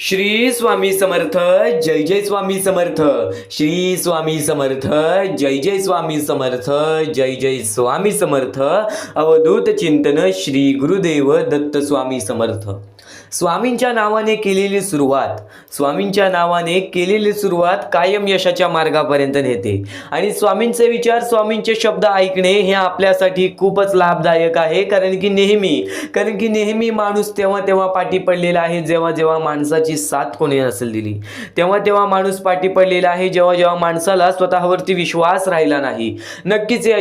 श्री स्वामी समर्थ. जय जय स्वामी समर्थ. श्री स्वामी समर्थ. जय जय स्वामी समर्थ. जय जय स्वामी समर्थ. अवधूत चिंतन श्री गुरुदेव दत्त स्वामी समर्थ. स्वामींच्या नावाने केलेली सुरुवात, स्वामींच्या नावाने केलेली सुरुवात कायम यशाच्या मार्गापर्यंत नेते. आणि स्वामींचे विचार, स्वामींचे शब्द ऐकणे हे आपल्यासाठी खूपच लाभदायक आहे. कारण की नेहमी माणूस तेव्हा पाठी पडलेला आहे जेव्हा माणसाची साथ कोणी नसेल दिली. तेव्हा माणूस पाठी पडलेला आहे जेव्हा माणसाला स्वतःवरती विश्वास राहिला नाही. नक्कीच या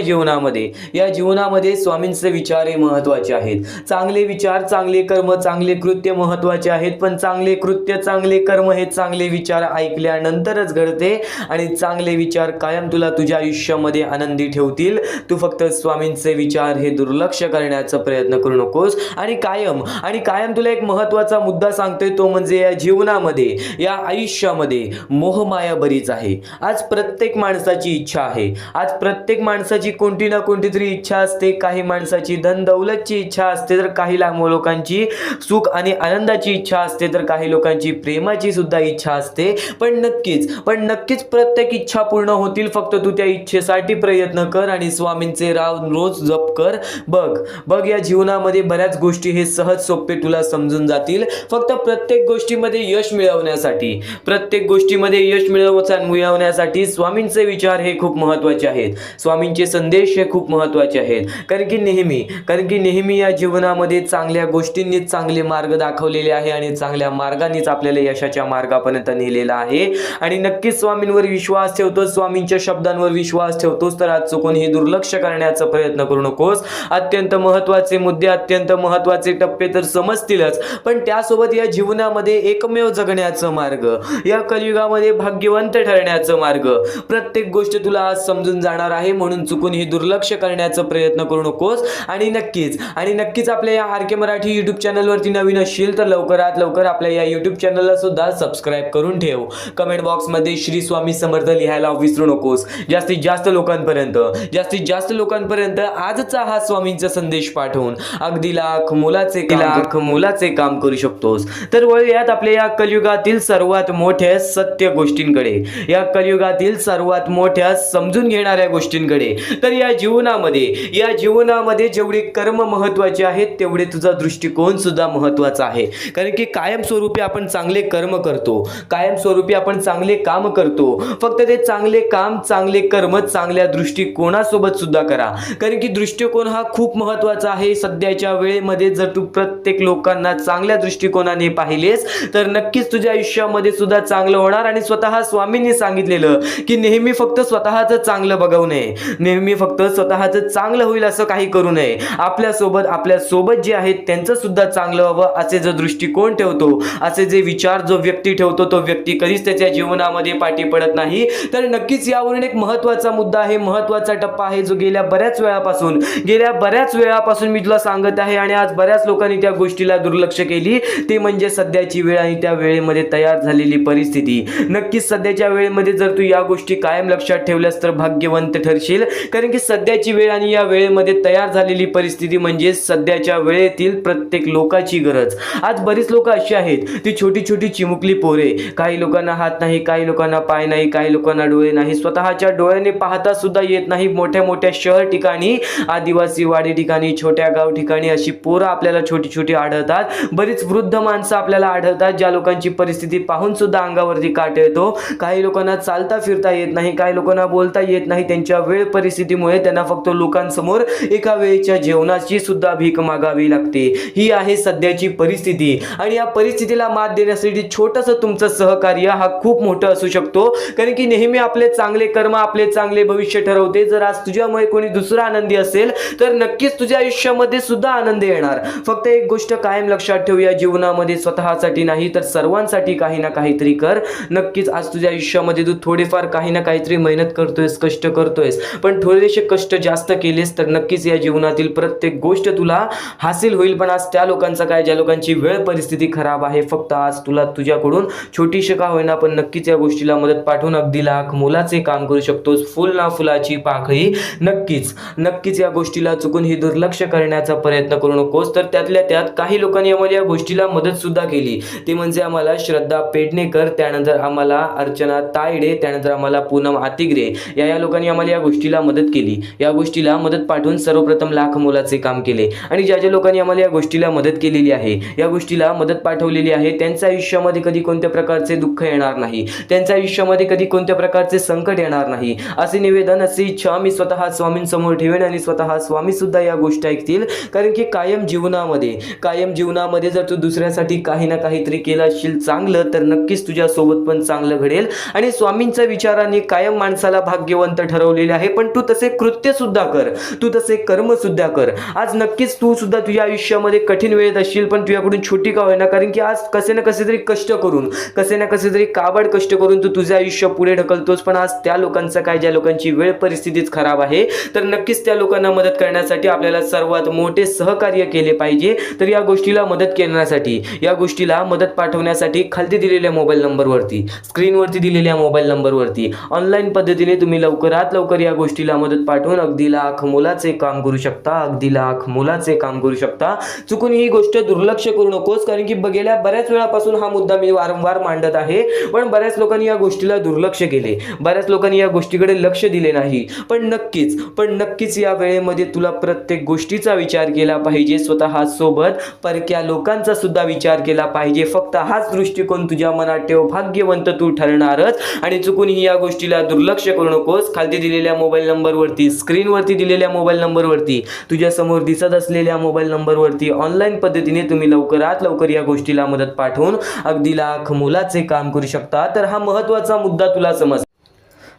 जीवनामध्ये स्वामींचे विचार हे महत्त्वाचे आहेत. चांगले विचार, चांगले कर्म, चांगले कृत्य महत्त्वाचे आहेत. पण चांगले कृत्य, चांगले कर्म हे चांगले विचार ऐकल्यानंतरच घडते. आणि चांगले विचार कायम तुला तुझ्या आयुष्यामध्ये आनंदी ठेवतील. तू फक्त स्वामींचे विचार हे दुर्लक्ष करण्याचा प्रयत्न करू नकोस. आणि कायम तुला एक महत्त्वाचा मुद्दा सांगतोय, तो म्हणजे या जीवनामध्ये, या आयुष्यामध्ये मोहमाया बरीच आहे. आज प्रत्येक माणसाची इच्छा आहे. आज प्रत्येक माणसाची कोणती ना कोणती तरी इच्छा असते. काही माणसाची धन दौलतची इच्छा असते, तर काही लोकांची सुख आणि आनंदाची इच्छा असते, तर काही लोकांची प्रेमाची सुद्धा इच्छा असते. पण नक्कीच प्रत्येक इच्छा पूर्ण होतील. फक्त तू त्या इच्छेसाठी प्रयत्न कर आणि स्वामींचे रोज जप कर. बघ या जीवनामध्ये बऱ्याच गोष्टी हे सहज सोपे तुला समजून जातील. फक्त प्रत्येक गोष्टीमध्ये यश मिळवण्यासाठी स्वामींचे विचार हे खूप महत्त्वाचे आहेत. स्वामींचे संदेश हे खूप महत्त्वाचे आहेत. कारण की नेहमी या जीवनामध्ये चांगल्या गोष्टींनीच चांगले मार्ग दाखवलेले आहे आणि चांगल्या मार्गानेच आपल्याला यशाच्या मार्गापर्यंत नेलेला आहे. आणि नक्कीच स्वामींवर विश्वास ठेवतोस, स्वामींच्या शब्दांवर विश्वास ठेवतोस, तर आज चुकून हे दुर्लक्ष करण्याचा प्रयत्न करू नकोस. अत्यंत महत्त्वाचे मुद्दे, अत्यंत महत्त्वाचे टप्पे तर समजतीलच, पण त्यासोबत या जीवनामध्ये एकमेव जगण्याचा मार्ग, या कलियुगामध्ये भाग्यवंत ठरण्याचा मार्ग, प्रत्येक गोष्ट तुला आज समजून जाणार आहे. म्हणून चुकून हे दुर्लक्ष करण्याचा प्रयत्न करू नकोस. आणि नक्कीच आपल्या या आर के मराठी यूट्यूब चॅनलवरती नवीन असशील तर लवकरात लवकर आपल्या या यूट्यूब चॅनलला सुद्धा सबस्क्राईब करून ठेव. कमेंट बॉक्समध्ये श्री स्वामी समर्थ लिहायला विसरू नकोस. जास्तीत जास्त लोकांपर्यंत आजचा हा स्वामींचा संदेश पाठवून अगदी लाख मोलाचे काम करू शकतोस. तर वळूयात आपल्या या कलियुगातील सर्वात मोठ्या सत्य गोष्टींकडे, या कलियुगातील सर्वात मोठ्या समजून घेणाऱ्या गोष्टींकडे. तर या जीवनामध्ये जेवढे कर्म महत्त्वाचे आहेत, तेवढे तुझा दृष्टिकोन सुद्धा महत्त्वाचा आहे. कारण की कायमस्वरूपी आपण चांगले कर्म करतो, कायमस्वरूपी आपण चांगले काम करतो. फक्त ते चांगले काम, चांगले कर्म चांगल्या दृष्टिकोनासोबत सुद्धा करा. कारण की दृष्टिकोन हा खूप महत्त्वाचा आहे. सध्याच्या वेळेमध्ये जर तू प्रत्येक लोकांना चांगल्या दृष्टिकोनाने पाहिलेस तर नक्कीच तुझ्या आयुष्यामध्ये सुद्धा चांगलं होणार. आणि स्वतः स्वामींनी सांगितलेलं की नेहमी फक्त स्वतःचं चांगलं बघू नये, नेहमी फक्त स्वतःचं चांगलं होईल असं काही करू नये. आपल्यासोबत जे आहेत त्यांचं सुद्धा चांगलं व्हावं असे जो दृष्टिकोन ठेवतो, असे जे विचार जो व्यक्ती ठेवतो, तो व्यक्ती कधीच त्याच्या जीवनामध्ये पाठी पडत नाही. तर नक्कीच यावरून एक महत्त्वाचा मुद्दा आहे, महत्त्वाचा टप्पा आहे, जो गेल्या बऱ्याच वेळापासून मी तुला सांगत आहे. आणि आज बऱ्याच लोकांनी त्या गोष्टीला दुर्लक्ष केली. ते म्हणजे सध्याची वेळ आणि त्या वेळेमध्ये तयार झालेली परिस्थिती. नक्कीच सध्याच्या वेळेमध्ये जर तू या गोष्टी कायम लक्षात ठेवल्यास तर भाग्यवंत ठरशील. कारण की सध्याची वेळ आणि या वेळेमध्ये तयार झालेली परिस्थिती म्हणजे सध्याच्या वेळेतील प्रत्येक लोकांची गरज. आज बरीच लोक अशी आहेत, ती छोटी चिमुकली पोरे, काही लोकांना हात नाही, काही लोकांना पाय नाही, काही लोकांना डोळे नाही, स्वतःच्या डोळ्याने पाहता सुद्धा येत नाही. मोठ्या शहर ठिकाणी, आदिवासी वाडी ठिकाणी, छोट्या गाव ठिकाणी अशी पोरं आपल्याला छोटी आढळतात. बरीच वृद्ध माणसं आपल्याला आढळतात, ज्या लोकांची परिस्थिती पाहून सुद्धा अंगावरती काट येतो. काही लोकांना चालता फिरता येत नाही, काही लोकांना बोलता येत नाही. त्यांच्या वेळ परिस्थितीमुळे त्यांना फक्त लोकांसमोर एका वेळेच्या जेवणाची सुद्धा भीक मागावी लागते. ही आहे सध्याची परिस्थिती. आणि या परिस्थितीला मात देण्यासाठी छोटंसं तुमचं सहकार्य हा खूप मोठं असू शकतो. कारण की नेहमी आपले चांगले कर्म आपले चांगले भविष्य ठरवते. जर आज तुझ्यामुळे कोणी दुसरा आनंदी असेल तर नक्कीच तुझ्या आयुष्यामध्ये सुद्धा आनंद येणार. फक्त एक गोष्ट कायम लक्षात ठेव, या जीवनामध्ये स्वतःसाठी नाही तर सर्वांसाठी काही ना काहीतरी कर. नक्कीच आज तुझ्या आयुष्यामध्ये तू थोडेफार काही ना काहीतरी मेहनत करतोयस, कष्ट करतोयस, पण थोडेसे कष्ट जास्त केलेस तर नक्कीच या जीवनातील प्रत्येक गोष्ट तुला हासिल होईल. पण आज त्या लोकांचा काय, ज्या लोकांची तुझ्याची वेळ परिस्थिती खराब आहे, फक्त आज तुला तुझ्याकडून छोटीशी का होईना पण नक्कीच या गोष्टीला मदत पाठवून अगदी लाख मोलाचे काम करू शकतोस. फुल ना फुलाची पाकळी. नक्कीच या गोष्टीला चुकून ही दुर्लक्ष करण्याचा प्रयत्न करू नकोस. तर त्यातल्या त्यात काही लोकांनी आम्हाला या गोष्टीला मदत सुद्धा केली, ती म्हणजे आम्हाला श्रद्धा पेडणेकर, त्यानंतर आम्हाला अर्चना तायडे, त्यानंतर आम्हाला पूनम आतिग्रे या लोकांनी आम्हाला या गोष्टीला मदत केली. या गोष्टीला मदत पाठवून सर्वप्रथम लाख मोलाचे काम केले. आणि ज्या लोकांनी आम्हाला या गोष्टीला मदत केलेली आहे, या गोष्टीला मदत पाठवलेली आहे, त्यांच्या आयुष्यामध्ये कधी कोणत्या प्रकारचे दुःख येणार नाही, त्यांच्या आयुष्यामध्ये कधी कोणत्या प्रकारचे संकट येणार नाही, असे निवेदन, अशी इच्छा मी स्वतः स्वामींसमोर ठेवेन आणि स्वतः स्वामी सुद्धा या गोष्टी ऐकतील. कारण की कायम जीवनामध्ये जर तू दुसऱ्यासाठी काही ना काहीतरी केलं असशील चांगलं, तर नक्कीच तुझ्या सोबत पण चांगलं घडेल. आणि स्वामींच्या विचाराने कायम माणसाला भाग्यवंत ठरवलेले आहे. पण तू तसे कृत्य सुद्धा कर, तू तसे कर्म सुद्धा कर. आज नक्कीच तू सुद्धा तुझ्या आयुष्यामध्ये कठीण वेळेत असशील, पण तुझ्याकडून छोटी का होईना, कारण की आज कसे ना कसे तरी कष्ट करून, कसे ना कसे तरी काबाड कष्ट करून तू तुझे आयुष्य पुढे ढकलतोस. पण आज त्या लोकांचं काय, ज्या लोकांची वेळ परिस्थितीच खराब आहे, तर नक्कीच त्या लोकांना मदत करण्यासाठी आपल्याला सर्वात मोठे सहकार्य केले पाहिजे. तर या गोष्टीला मदत करण्यासाठी, या गोष्टीला मदत पाठवण्यासाठी खाली दिलेल्या मोबाईल नंबरवरती, स्क्रीनवरती दिलेल्या मोबाईल नंबरवरती ऑनलाईन पद्धतीने तुम्ही लवकरात लवकर या गोष्टीला मदत पाठवून अगदी लाख मोलाचे काम करू शकता, अगदी लाख मोलाचे काम करू शकता. चुकून ही गोष्ट दुर्लक्ष करू नकोस, कारण की गेल्या बऱ्याच वेळापासून हा मुद्दा मी वारंवार मांडत आहे, पण बऱ्याच लोकांनी या गोष्टीला दुर्लक्ष केले, बऱ्याच लोकांनी या गोष्टीकडे लक्ष दिले नाही. पण नक्कीच या वेळेमध्ये तुला प्रत्येक गोष्टीचा विचार केला पाहिजे, स्वतः सोबत परक्या लोकांचा सुद्धा विचार केला पाहिजे. फक्त हाच दृष्टिकोन तुझ्या मनात ठेव, भाग्यवंत तू ठरणारच. आणि चुकूनही या गोष्टीला दुर्लक्ष करू नकोस. खाली दिलेल्या मोबाईल नंबरवरती, स्क्रीनवरती दिलेल्या मोबाईल नंबरवरती, तुझ्या समोर दिसत असलेल्या मोबाईल नंबरवरती ऑनलाईन पद्धतीने तुम्ही लवकरात लवकर या गोष्टीला मदत पाठवून अगदी लाख मोलाचे काम करू शकता. तर हा महत्त्वाचा मुद्दा तुला समज,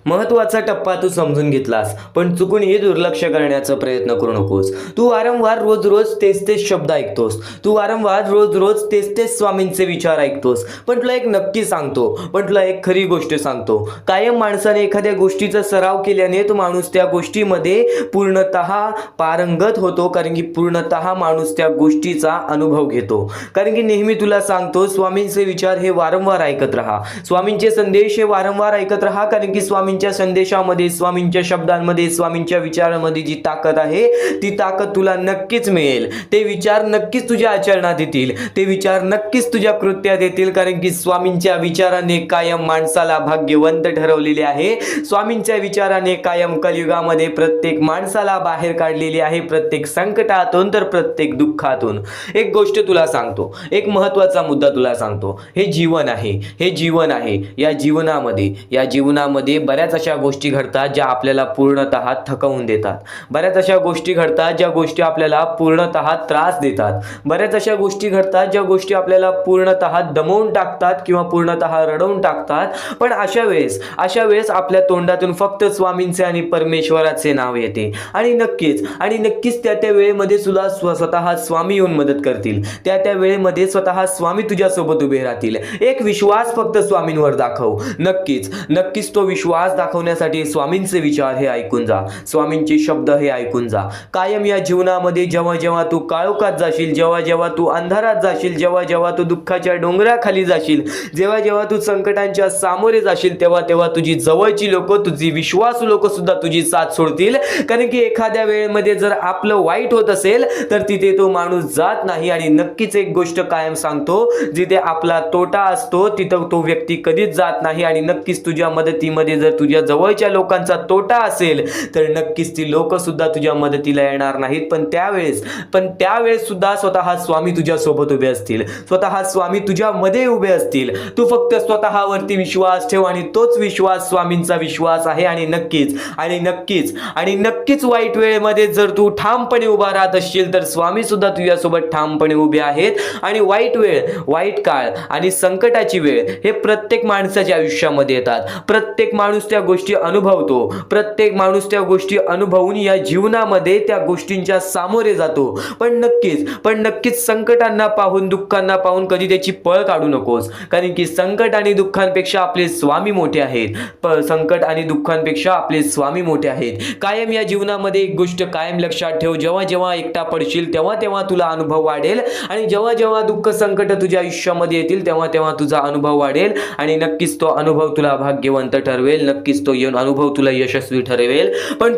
महत्त्वाचा टप्पा तू समजून घेतलास, पण चुकूनही दुर्लक्ष करण्याचा प्रयत्न करू नकोस. तू वारंवार रोज तेच शब्द ऐकतोस, तू वारंवार रोज तेच स्वामींचे विचार ऐकतोस. पण तुला एक नक्की सांगतो, पण तुला एक खरी गोष्ट सांगतो, कायम माणसाने एखाद्या गोष्टीचा सराव केल्याने तो माणूस त्या गोष्टीमध्ये पूर्णतः पारंगत होतो. कारण की पूर्णतः माणूस त्या गोष्टीचा अनुभव घेतो. कारण की नेहमी तुला सांगतो, स्वामींचे विचार हे वारंवार ऐकत राहा, स्वामींचे संदेश हे वारंवार ऐकत राहा. कारण की स्वामींच्या संदेशामध्ये, स्वामींच्या शब्दांमध्ये, स्वामींच्या विचारांमध्ये जी ताकद आहे, ती ताकद तुला नक्कीच मिळेल. ते विचार नक्कीच तुझ्या आचरणात येतील, ते विचार नक्कीच तुझ्या कृत्यात येतील. कारण की स्वामींच्या विचाराने कायम माणसाला भाग्यवंत ठरवलेले आहे. स्वामींच्या विचाराने कायम कलियुगामध्ये प्रत्येक माणसाला बाहेर काढलेली आहे, प्रत्येक संकटातून तर प्रत्येक दुःखातून. एक गोष्ट तुला सांगतो, एक महत्त्वाचा मुद्दा तुला सांगतो. हे जीवन आहे, हे जीवन आहे. या जीवनामध्ये बऱ्याच अशा गोष्टी घडतात ज्या आपल्याला पूर्णतः थकवून देतात, बऱ्याच अशा गोष्टी घडतात ज्या गोष्टी आपल्याला पूर्णतः त्रास देतात, बऱ्याच अशा गोष्टी घडतात ज्या गोष्टी आपल्याला पूर्णतः दमवून टाकतात किंवा पूर्णतः रडवून टाकतात. पण अशा वेळेस आपल्या तोंडातून फक्त स्वामींचे आणि परमेश्वराचे नाव येते. आणि नक्कीच त्या वेळेमध्ये सुद्धा स्वतः स्वामी येऊन मदत करतील. त्या वेळेमध्ये स्वतः स्वामी तुझ्यासोबत उभे राहतील. एक विश्वास फक्त स्वामींवर दाखव. नक्कीच तो विश्वास दाखवण्यासाठी स्वामींचे विचार हे ऐकून जा, स्वामींचे शब्द हे ऐकून जा. कायम या जीवनामध्ये जेव्हा तू काळोखात जाशील, जेव्हा तू अंधारात जाशील, जेव्हा तू दुःखाच्या डोंगराखाली जाशील, जेव्हा तू संकटांच्या सामोरे जाशील, तेव्हा तुझी जवळची लोक, तुझी विश्वासू लोक सुद्धा तुझी साथ सोडतील. कारण की एखाद्या वेळेमध्ये जर आपलं वाईट होत असेल तर तिथे तो माणूस जात नाही. आणि नक्कीच एक गोष्ट कायम सांगतो, जिथे आपला तोटा असतो तिथं तो व्यक्ती कधीच जात नाही. आणि नक्कीच तुझ्या मदतीमध्ये जर तुझ्या जवळच्या लोकांचा तोटा असेल तर नक्कीच ती लोक सुद्धा तुझ्या मदतीला येणार नाहीत. पण त्यावेळेस सुद्धा स्वतः स्वामी तुझ्या सोबत उभे असतील, स्वतः स्वामी तुझ्या मध्ये उभे असतील. तू फक्त स्वतःवरती विश्वास ठेव आणि तोच विश्वास स्वामींचा विश्वास आहे. आणि नक्कीच वाईट वेळेमध्ये जर तू ठामपणे उभा राहत असशील तर स्वामी सुद्धा तुझ्यासोबत ठामपणे उभे आहेत. आणि वाईट वेळ, वाईट काळ आणि संकटाची वेळ हे प्रत्येक माणसाच्या आयुष्यामध्ये येतात. प्रत्येक माणूस त्या गोष्टी अनुभवतो, प्रत्येक माणूस त्या गोष्टी अनुभवून या जीवनामध्ये त्या गोष्टींच्या सामोरे जातो. पण नक्कीच संकटांना पाहून, दुःखांना पाहून कधी त्याची पळ काढू नकोस. कारण की संकट आणि दुःखांपेक्षा आपले स्वामी मोठे आहेत. संकट आणि दुःखांपेक्षा आपले स्वामी मोठे आहेत. कायम या जीवनामध्ये एक गोष्ट कायम लक्षात ठेव, जेव्हा जेव्हा एकटा पडशील तेव्हा तेव्हा तुला अनुभव वाढेल, आणि जेव्हा जेव्हा दुःख संकट तुझ्या आयुष्यामध्ये येतील तेव्हा तेव्हा तुझा अनुभव वाढेल, आणि नक्कीच तो अनुभव तुला भाग्यवंत ठरवेल. नक्कीच तो अनुभव तुला यशस्वी ठरवेल. पण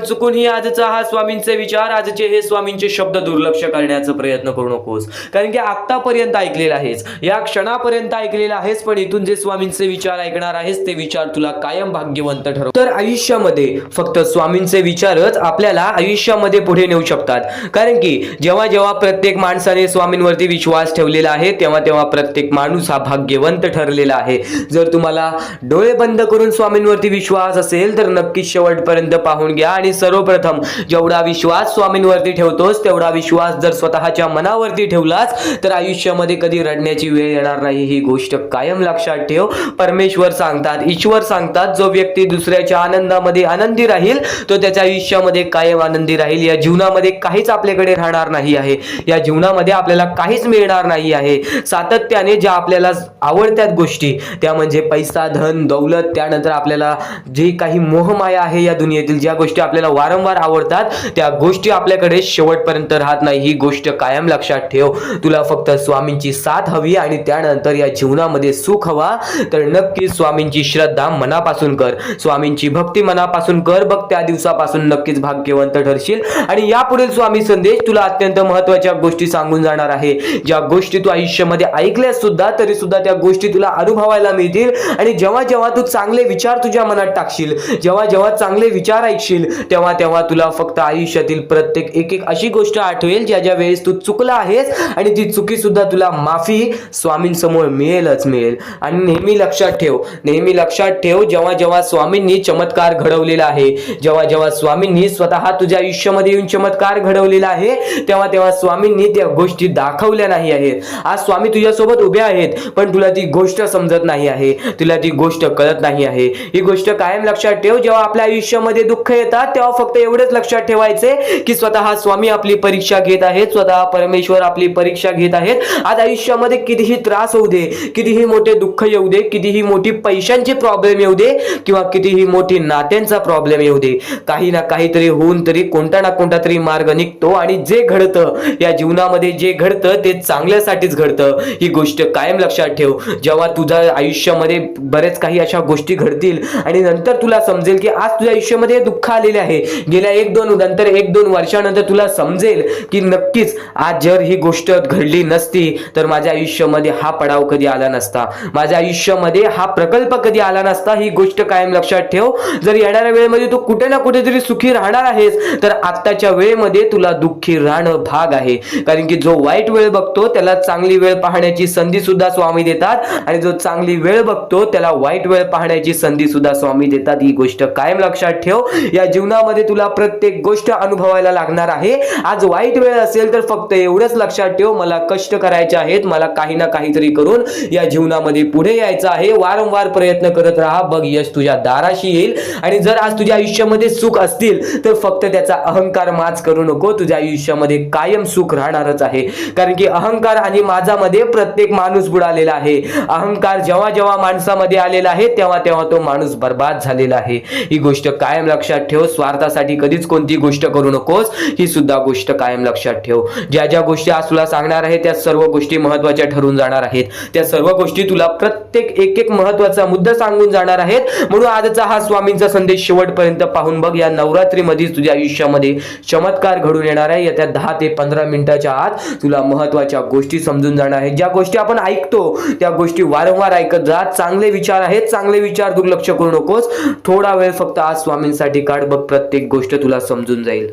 चुकूनही आजचा हा स्वामींचे विचार, आजचे हे स्वामींचे शब्द दुर्लक्ष करण्याचा प्रयत्न करू नकोस. कारण की आतापर्यंत ऐकलेला आहेस, या क्षणापर्यंत ऐकलेला आहेस, पण इथून जे स्वामींचे विचार ऐकणार आहेस ते विचार तुला कायम भाग्यवंत ठरव. तर आयुष्यामध्ये फक्त स्वामींचे विचारच आपल्याला आयुष्यामध्ये पुढे नेऊ शकतात. कारण की जेव्हा जेव्हा प्रत्येक माणसाने स्वामींवरती विश्वास ठेवलेला आहे तेव्हा तेव्हा प्रत्येक माणूस हा भाग्यवंत ठरलेला आहे. जर तुम्हाला डोळे बंद करून स्वामींवरती विश्वास असेल तर नक्कीच शेवटपर्यंत पाहून घ्या. आणि सर्वप्रथम जेवढा विश्वास स्वामींवरती ठेवतोस तेवढा विश्वास जर स्वतःच्या मनावरती ठेवलास तर आयुष्यामध्ये कधी रडण्याची वेळ येणार नाही. ही गोष्ट कायम लक्षात ठेव. परमेश्वर सांगतात, ईश्वर सांगतात, जो व्यक्ती दुसऱ्याच्या आनंदामध्ये आनंदी राहील तो त्याच्या आयुष्यामध्ये कायम आनंदी राहील. या जीवनामध्ये काहीच आपल्याकडे राहणार नाही आहे, या जीवनामध्ये आपल्याला काहीच मिळणार नाही आहे. सातत्याने ज्या आपल्याला आवडत्यात गोष्टी, त्या म्हणजे पैसा, धन, दौलत, त्यानंतर आपल्याला जे काही मोहमाया आहे या दुनियेतील, ज्या गोष्टी आपल्याला वारंवार आवडतात त्या गोष्टी आपल्याकडे शेवटपर्यंत राहत नाही. ही गोष्ट कायम लक्षात ठेव. तुला फक्त स्वामींची साथ हवी आणि त्यानंतर या जीवनामध्ये सुख हवा तर नक्की स्वामींची श्रद्धा मनापासून कर, स्वामींची भक्ती मनापासून कर. बघ त्या दिवसापासून नक्कीच भाग्यवंत ठरशील. आणि यापुढील स्वामी संदेश तुला अत्यंत महत्त्वाच्या गोष्टी सांगून जाणार आहे, ज्या गोष्टी तू आयुष्यामध्ये ऐकल्यास सुद्धा तरी सुद्धा त्या गोष्टी तुला अनुभवायला मिळतील. आणि जेव्हा जेव्हा तू चांगले विचार तुझ्या मनात टाकशील, जेव्हा जेव्हा चांगले विचार ऐकशील तेव्हा तेव्हा तुला फक्त आयुष्यातील प्रत्येक एक अशी गोष्ट आठवेल ज्या ज्या वेळेस तू चुकला आहेस, आणि ती चुकी सुद्धा तुला माफी स्वामींसमोर मिळेलच मिळेल. आणि नेहमी लक्षात ठेव, जेव्हा जेव्हा स्वामींनी चमत्कार घडवलेला आहे, जेव्हा जेव्हा स्वामींनी स्वतः तुझ्या आयुष्यामध्ये येऊन चमत्कार घडवलेला आहे तेव्हा तेव्हा स्वामींनी त्या गोष्टी दाखवल्या नाही आहेत. आज स्वामी तुझ्यासोबत उभे आहेत पण तुला ती गोष्ट समजत नाही आहे, तुला ती गोष्ट कळत नाही आहे. ही गोष्ट कायम लक्षात ठेव. जेव्हा आपल्या आयुष्यामध्ये दुःख येतात तेव्हा फक्त एवढेच लक्षात ठेवायचे की स्वतः स्वामी आपली परीक्षा घेत आहेत, स्वतः परमेश्वर आपली परीक्षा घेत आहेत. आज आयुष्यामध्ये कितीही त्रास होऊ दे, कितीही मोठे दुःख येऊ दे, कितीही मोठी पैशांची प्रॉब्लेम येऊ दे किंवा कितीही मोठी नात्यांचा प्रॉब्लेम येऊ दे, काही ना काहीतरी होऊन तरी कोणता ना कोणता तरी मार्ग निघतो. आणि जे घडतं या जीवनामध्ये, जे घडतं ते चांगल्यासाठीच घडतं. ही गोष्ट कायम लक्षात ठेव. जेव्हा तुझ्या आयुष्यामध्ये बरेच काही अशा गोष्टी घडतील आणि नंतर तुला समजेल की आज तुझ्या आयुष्यामध्ये दुःख आलेले आहे, गेल्या 1-2 वर्षानंतर तुला समजेल की नक्कीच आज जर ही गोष्ट घडली नसती तर माझ्या आयुष्यामध्ये हा पडाव कधी आला नसता, माझ्या आयुष्यामध्ये हा प्रकल्प कधी आला नसता. ही गोष्ट कायम लक्षात ठेव. जर येणाऱ्या वेळेमध्ये तू कुठे ना कुठेतरी सुखी राहणार आहेस तर आत्ताच्या वेळेमध्ये तुला दुःखी राहणं भाग आहे. कारण की जो वाईट वेळ बघतो त्याला चांगली वेळ पाहण्याची संधी सुद्धा स्वामी देतात, आणि जो चांगली वेळ बघतो त्याला वाईट वेळ पाहण्याची संधी सुद्धा स्वामी देतात. ही गोष्ट कायम लक्षात ठेव. या जीवनामध्ये तुला प्रत्येक गोष्ट अनुभवायला लागणार आहे. आज वाईट वेळ असेल तर फक्त एवढंच लक्षात ठेव, मला कष्ट करायचे आहेत, मला काही ना काहीतरी करून या जीवनामध्ये पुढे यायचं आहे. वारंवार प्रयत्न करत राहा, बघ यश तुझ्या दाराशी येईल. आणि जर आज तुझ्या आयुष्यामध्ये सुख असतील तर फक्त त्याचा अहंकार माज करू नको, तुझ्या आयुष्यामध्ये कायम सुख राहणारच आहे. कारण की अहंकार आणि माझामध्ये प्रत्येक माणूस बुडालेला आहे. अहंकार जेव्हा जेव्हा माणसामध्ये आलेला आहे तेव्हा तेव्हा तो माणूस बर्बाद झालेला आहे. ही गोष्ट कायम लक्षात ठेव. स्वार्थासाठी कधीच कोणती गोष्ट करू नकोस, ही सुद्धा गोष्ट कायम लक्षात ठेव. ज्या ज्या गोष्टी आज तुला सांगणार आहे त्या सर्व गोष्टी महत्त्वाच्या ठरून जाणार आहेत. त्या सर्व गोष्टी तुला प्रत्येक एक महत्त्वाचा मुद्दा सांगून जाणार आहेत. म्हणून आजचा हा स्वामींचा संदेश शेवटपर्यंत पाहून बघ. या नवरात्रीमध्ये तुझ्या आयुष्यामध्ये चमत्कार घडून येणार आहे. येत्या 10 ते 15 मिनिटाच्या आत तुला महत्त्वाच्या गोष्टी समजून जाणार आहेत. ज्या गोष्टी आपण ऐकतो त्या गोष्टी वारंवार ऐकत जा. चांगले विचार आहेत, चांगले विचार दुर्लक्ष करू नकोस. थोडा वेळ फक्त आज स्वामींसाठी काढ, बघ प्रत्येक गोष्ट तुला समजून जाईल.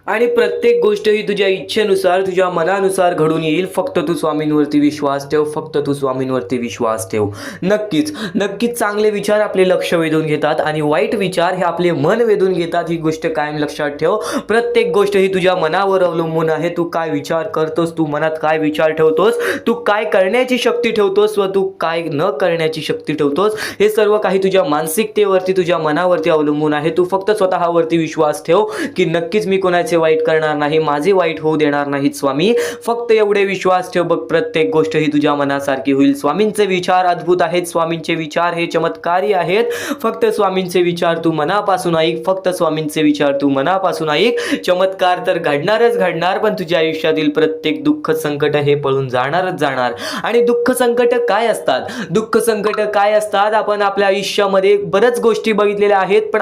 आणि प्रत्येक गोष्ट ही तुझ्या इच्छेनुसार तुझ्या मनानुसार घडून येईल. फक्त तू स्वामींवरती विश्वास ठेव, फक्त तू स्वामींवरती विश्वास ठेव. नक्कीच नक्कीच चांगले विचार आपले लक्ष वेधून घेतात आणि वाईट विचार हे आपले मन वेधून घेतात. ही गोष्ट कायम लक्षात ठेव. प्रत्येक गोष्ट ही तुझ्या मनावर अवलंबून आहे. तू काय विचार करतोस, तू मनात काय विचार ठेवतोस, तू काय करण्याची शक्ती ठेवतोस व तू काय न करण्याची शक्ती ठेवतोस, हे सर्व काही तुझ्या मानसिकतेवरती तुझ्या मनावरती अवलंबून आहे. तू फक्त स्वतःवरती विश्वास ठेव की नक्कीच मी कोणाचे वाईट करणार नाही, माझे वाईट होऊ देणार नाहीत स्वामी. फक्त एवढे विश्वास ठेव. बघ प्रत्येक गोष्ट ही तुझ्या मनासारखी होईल. स्वामींचे विचार अद्भुत आहेत. स्वामींचे विचार हे चमत्कारी आहेत. फक्त स्वामींचे विचार तू मनापासून ऐक. फक्त स्वामींचे विचार तू मनापासून ऐक. चमत्कार तर घडणारच घडणार, पण तुझ्या आयुष्यातील प्रत्येक दुःख संकट हे पळून जाणारच जाणार. आणि दुःख संकट काय असतात, दुःख संकट काय असतात, आपण आपल्या आयुष्यामध्ये बऱ्याच गोष्टी बघितलेल्या आहेत, पण